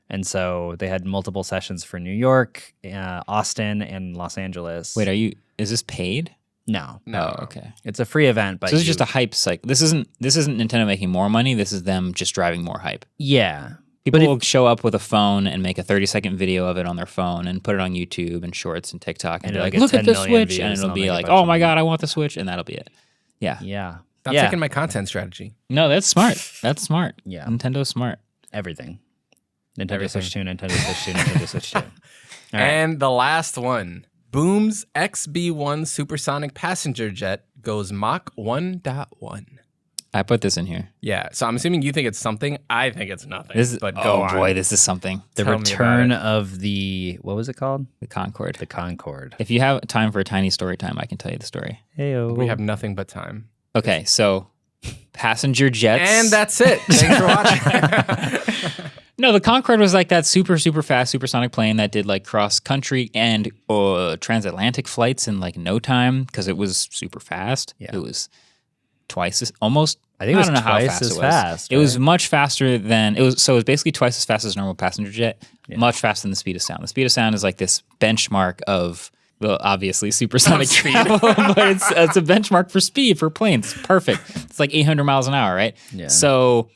And so they had multiple sessions for New York, Austin, and Los Angeles. Wait, is this paid? No. No. Oh, okay. It's a free event, but So this is just a hype cycle. This isn't Nintendo making more money. This is them just driving more hype. yeah. People will show up with a phone and make a 30-second video of it on their phone and put it on YouTube and Shorts and TikTok and be it'll like, get look 10 at the million Switch. views And and it'll they'll be make a like, bunch oh of my money. God, I want the Switch. And that'll be it. Yeah. Yeah. Stop yeah. taking my content strategy. No, that's smart. That's smart. Yeah. Nintendo's smart. Everything. Nintendo Everything. Switch 2, Nintendo Switch 2, Nintendo Switch 2. All right. And the last one, Boom's XB1 supersonic passenger jet goes Mach 1.1. I put this in here. Yeah, so I'm assuming you think it's something. I think it's nothing. This is, but go on. boy, this is something. The Tell me about return it. of the, what was it called? The Concorde. The Concorde. If you have time for a tiny story time, I can tell you the story. Heyo. We have nothing but time. Okay, so passenger jets. And that's it. Thanks for watching. No, the Concorde was like that super, super fast supersonic plane that did like cross country and transatlantic flights in like no time because it was super fast. Yeah. It was twice as almost. I think it was don't know how twice fast as it was. fast, It was right? much faster than it was. So it was basically twice as fast as a normal passenger jet. Yeah. Much faster than the speed of sound. The speed of sound is like this benchmark of Well, obviously supersonic travel, but it's a benchmark for speed for planes. Perfect. It's like 800 miles an hour, right? Yeah. So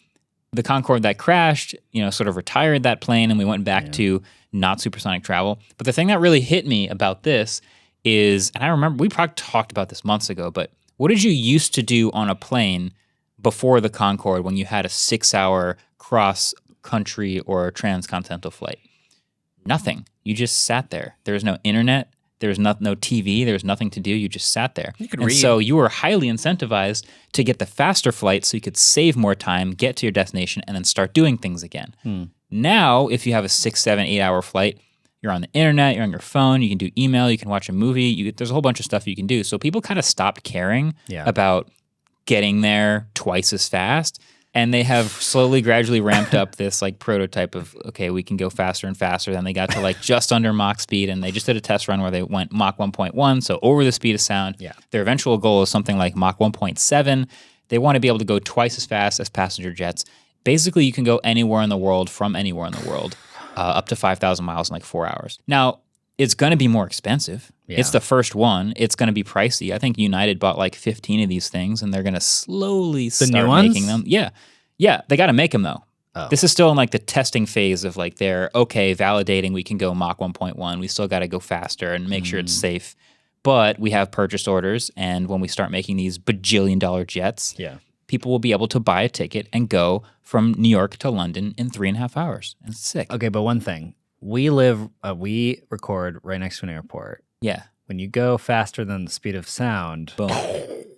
the Concorde that crashed, sort of retired that plane, and we went back to not supersonic travel. But the thing that really hit me about this is, and I remember we probably talked about this months ago, but what did you used to do on a plane before the Concorde when you had a 6-hour cross-country or transcontinental flight? Nothing. You just sat there. There was no internet. There was no TV. There was nothing to do. You just sat there. You could read. So you were highly incentivized to get the faster flight so you could save more time, get to your destination, and then start doing things again. Now, if you have a 6, 7, 8-hour flight, you're on the internet, you're on your phone, you can do email, you can watch a movie. There's a whole bunch of stuff you can do. So people kind of stopped caring about getting there twice as fast. And they have slowly, gradually ramped up this like prototype of, okay, we can go faster and faster. Then they got to like just under Mach speed, and they just did a test run where they went Mach 1.1, so over the speed of sound. Yeah. Their eventual goal is something like Mach 1.7. They want to be able to go twice as fast as passenger jets. Basically, you can go anywhere in the world from anywhere in the world, up to 5,000 miles in like 4 hours. Now, it's going to be more expensive. Yeah. It's the first one. It's going to be pricey. I think United bought like 15 of these things, and they're going to slowly start making them. Yeah. Yeah, they got to make them, though. Oh. This is still in like the testing phase of like they're, okay, validating we can go Mach 1.1. We still got to go faster and make sure it's safe. But we have purchase orders, and when we start making these bajillion-dollar jets, people will be able to buy a ticket and go from New York to London in 3.5 hours. And it's sick. Okay, but one thing. We record right next to an airport. Yeah. When you go faster than the speed of sound. Boom.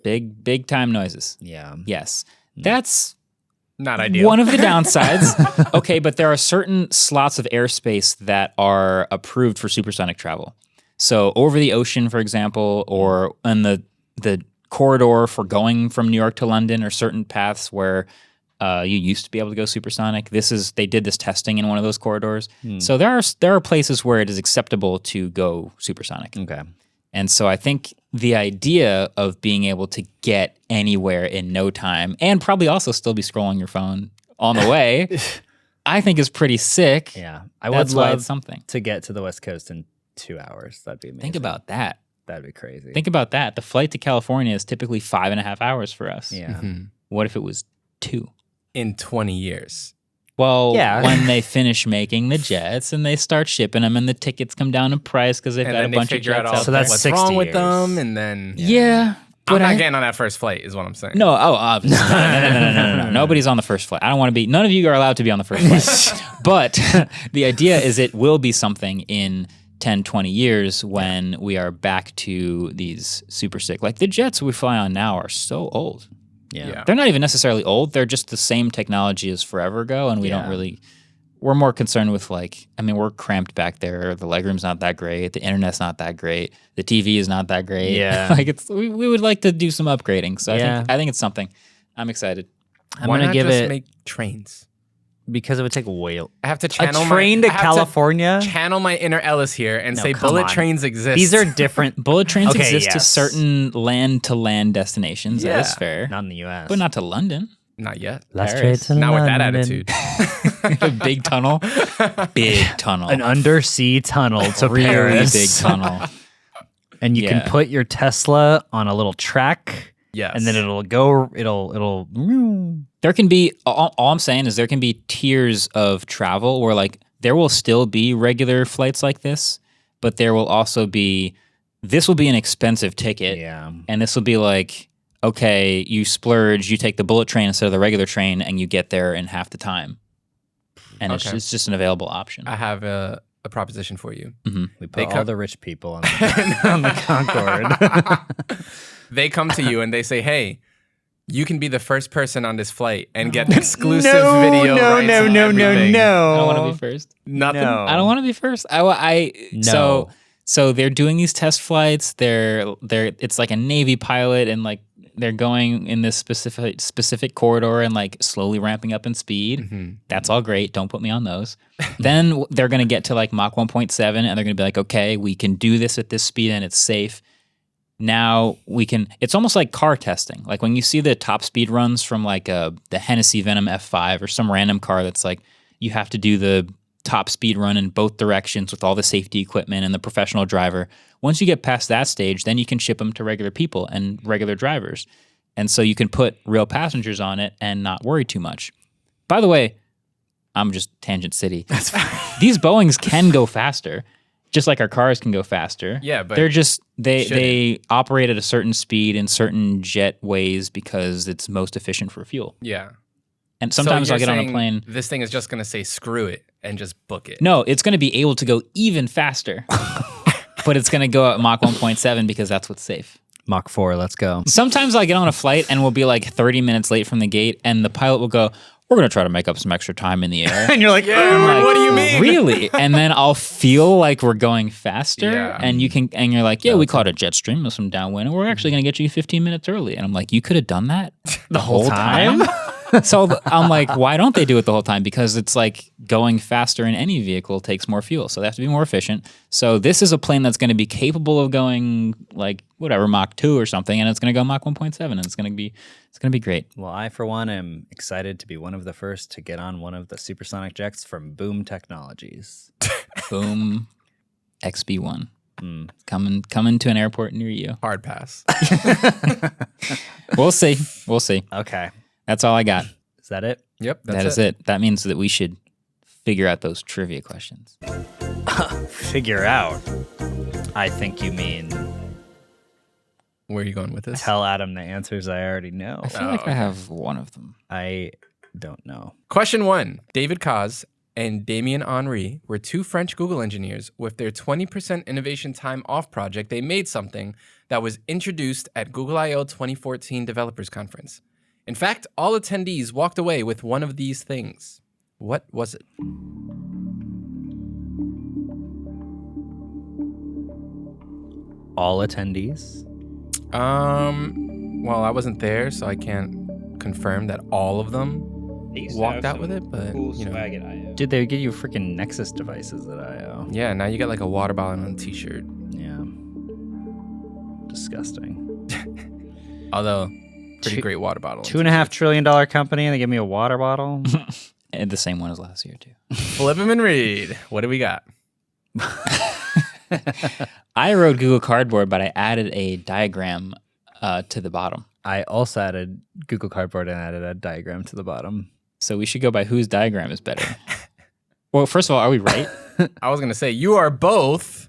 Big time noises. Yeah. Yes. That's not ideal. One of the downsides. Okay, but there are certain slots of airspace that are approved for supersonic travel. So over the ocean, for example, or in the corridor for going from New York to London, or certain paths where you used to be able to go supersonic. They did this testing in one of those corridors. So there are places where it is acceptable to go supersonic. Okay. And so I think the idea of being able to get anywhere in no time, and probably also still be scrolling your phone on the way, I think is pretty sick. Yeah. I would love something to get to the West Coast in 2 hours. That'd be amazing. Think about that. That'd be crazy. Think about that. The flight to California is typically 5.5 hours for us. Yeah. What if it was 2? In 20 years. Well, when they finish making the jets and they start shipping them, and the tickets come down in price because they've got a bunch of jets out. So that's what's wrong with them, and then but I'm not getting on that first flight, is what I'm saying. No, obviously. No. Nobody's on the first flight. I don't want to be. None of you are allowed to be on the first flight. But the idea is it will be something in 10, 20 years when we are back to these super sick. Like the jets we fly on now are so old. Yeah. They're not even necessarily old. They're just the same technology as forever ago, and we don't really... We're more concerned with we're cramped back there. The legroom's not that great. The internet's not that great. The TV is not that great. Yeah. We would like to do some upgrading. So I think it's something. I'm excited. Why not just make trains? Because it would take way. I have to channel a train to California. Channel my inner Ellis here and say bullet trains exist. These are different. Bullet trains exist to certain land-to-land destinations. Yeah. That is fair. Not in the U.S. But not to London. Not yet. Last trade to not London. with that attitude. Big tunnel. Big tunnel. An undersea tunnel to really Paris. Big tunnel. And you can put your Tesla on a little track. Yes. And then it'll. There can be, all I'm saying is there can be tiers of travel where there will still be regular flights like this, but there will also be, this will be an expensive ticket. Yeah. And this will be okay, you splurge, you take the bullet train instead of the regular train, and you get there in half the time. And it's just an available option. I have a proposition for you. Mm-hmm. We put all the rich people on the Concorde. They come to you and they say, hey, you can be the first person on this flight and get exclusive video rights. No. I don't want to be first. Nothing. No. I don't want to be first. So they're doing these test flights. It's like a Navy pilot, and they're going in this specific corridor and slowly ramping up in speed. Mm-hmm. That's all great. Don't put me on those. Then they're going to get to Mach 1.7, and they're going to be okay, we can do this at this speed and it's safe. Now we can, it's almost like car testing. When you see the top speed runs from the Hennessy Venom F5 or some random car that's you have to do the top speed run in both directions with all the safety equipment and the professional driver. Once you get past that stage, then you can ship them to regular people and regular drivers. And so you can put real passengers on it and not worry too much. By the way, I'm just tangent city. That's fine. These Boeings can go faster, just like our cars can go faster. Yeah, but they're just they operate at a certain speed in certain jet ways because it's most efficient for fuel. Yeah. And sometimes I'll get on a plane. This thing is just going to say screw it and just book it. No, it's going to be able to go even faster, but it's going to go at Mach 1.7 because that's what's safe. Mach 4, let's go. Sometimes I get on a flight and we'll be like 30 minutes late from the gate, and the pilot will go, "We're going to try to make up some extra time in the air." And you're like, what do you mean? Really? And then I'll feel like we're going faster, and you're like, "Yeah, we caught a jet stream with some downwind, and we're actually going to get you 15 minutes early." And I'm like, "You could have done that the whole time?" So I'm like, why don't they do it the whole time? Because it's like going faster in any vehicle takes more fuel, so they have to be more efficient. So this is a plane that's going to be capable of going like whatever Mach 2 or something, and it's going to go Mach 1.7, and it's going to be great. Well, I for one am excited to be one of the first to get on one of the supersonic jets from Boom Technologies. Boom XB1. Coming to an airport near you. Hard pass. We'll see. Okay. That's all I got. Is that it? Yep. That is it. That means that we should figure out those trivia questions. Figure out? I think you mean... Where are you going with this? Tell Adam the answers I already know. I feel like I have one of them. I don't know. Question 1. David Cause and Damien Henry were 2 French Google engineers. With their 20% innovation time off project, they made something that was introduced at Google I/O 2014 Developers Conference. In fact, all attendees walked away with one of these things. What was it? All attendees? Well, I wasn't there, so I can't confirm that all of them walked out with it, but cool you know. swag at I/O. Did they give you freaking Nexus devices at I/O? Yeah, now you got like a water bottle on a t-shirt. Yeah. Disgusting. Although, pretty great water bottle. $2.5 trillion company, and they give me a water bottle? And the same one as last year, too. Flip 'em and read. What do we got? I wrote Google Cardboard, but I added a diagram to the bottom. I also added Google Cardboard and added a diagram to the bottom. So we should go by whose diagram is better. Well, first of all, are we right? I was going to say, you are both.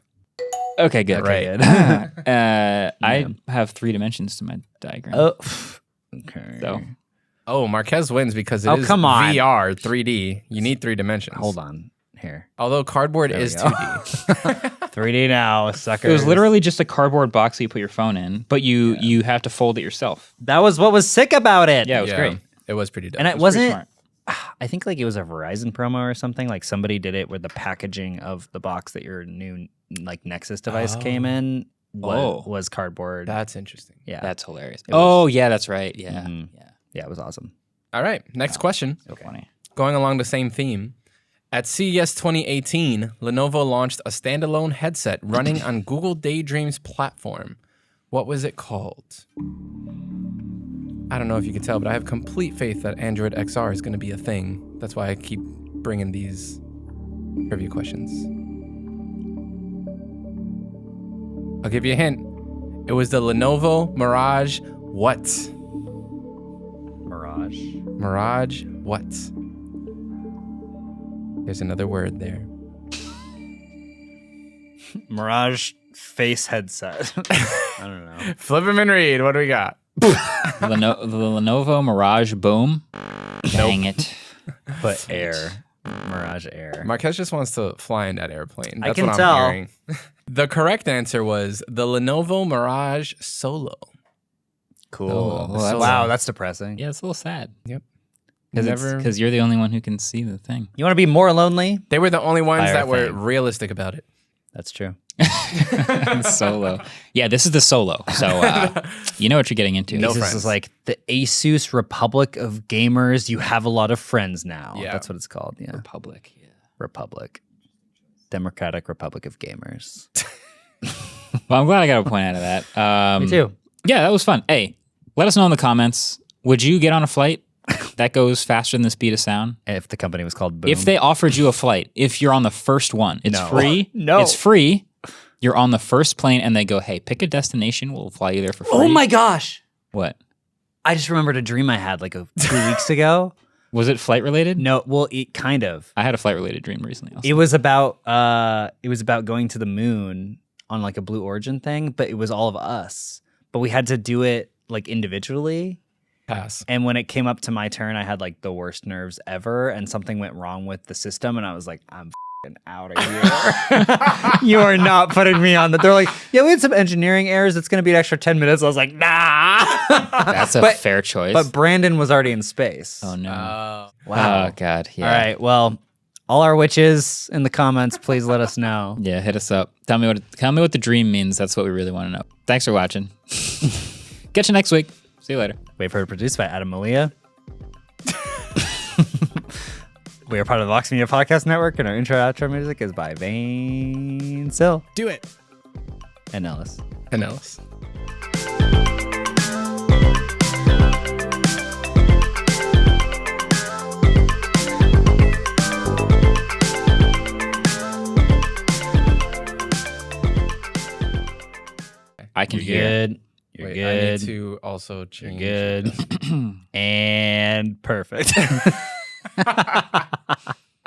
Okay, good. Right. I have 3 dimensions to my diagram. Oh, okay. So, Oh, Marques wins because it is come on. VR 3D. You need 3 dimensions. Hold on. Here. Although cardboard There we is go. 2D. 3D now, suckers. it was literally just a cardboard box that you put your phone in, but you have to fold it yourself. That was what was sick about it. Yeah, it was great. It was pretty dope. And it was pretty wasn't... I think like it was a Verizon promo or something. Like somebody did it where the packaging of the box that your new like Nexus device came in was cardboard. That's interesting. Yeah. That's hilarious. was- Yeah, that's right. Yeah. Mhm. Yeah. Yeah, it was awesome. All right, next question. So funny. Going along the same theme. At CES 2018, Lenovo launched a standalone headset running on Google Daydream's platform. What was it called? I don't know if you can tell, but I have complete faith that Android XR is going to be a thing. That's why I keep bringing these trivia questions. I'll give you a hint. It was the Lenovo Mirage what? Mirage. Mirage what? There's another word there. Mirage face headset. I don't know. Flip 'em and read. What do we got? The Lenovo Mirage Boom. Dang it. But Air. Mirage Air. Marques just wants to fly in that airplane. I That's can what I'm tell. hearing. The correct answer was the Lenovo Mirage Solo. Cool. Oh, well, that's- Wow, that's depressing. Yeah, it's a little sad. Yep. Because you're the only one who can see the thing. You want to be more lonely? They were the only ones Fire that were thing. realistic about it. That's true. Solo. Yeah, this is the Solo. So you know what you're getting into. No This friends. is like the Asus Republic of Gamers. You have a lot of friends now. Yeah. That's what it's called. Yeah. Republic. Yeah. Republic. Democratic Republic of Gamers. Well, I'm glad I got a point out of that. Me too. Yeah, that was fun. Hey, let us know in the comments. Would you get on a flight that goes faster than the speed of sound? If the company was called Boom. If they offered you a flight, if you're on the first one, it's free. No. It's free. You're on the first plane and they go, hey, pick a destination. We'll fly you there for free. Oh my gosh. What? I just remembered a dream I had like 2 weeks ago. Was it flight related? No, well, it kind of. I had a flight related dream recently. Also. It was about going to the moon on like a Blue Origin thing, but it was all of us. But we had to do it like individually. Pass. And when it came up to my turn, I had like the worst nerves ever, and something went wrong with the system, and I was like, I'm out of here. You are not putting me on that. They're like, yeah, we had some engineering errors. It's going to be an extra 10 minutes. I was like, nah. That's a fair choice. But Brandon was already in space. Oh, no. Wow. Oh, God. Yeah. All right. Well, all our witches in the comments, please let us know. Yeah, hit us up. Tell me what the dream means. That's what we really want to know. Thanks for watching. Catch you next week. See you later. Waveform produced by Adam Malia. We are part of the Vox Media Podcast Network, and our intro outro music is by Vane Sill. Do it. And Ellis. I can hear. You're Wait, good. I need to also change. You're good. And perfect.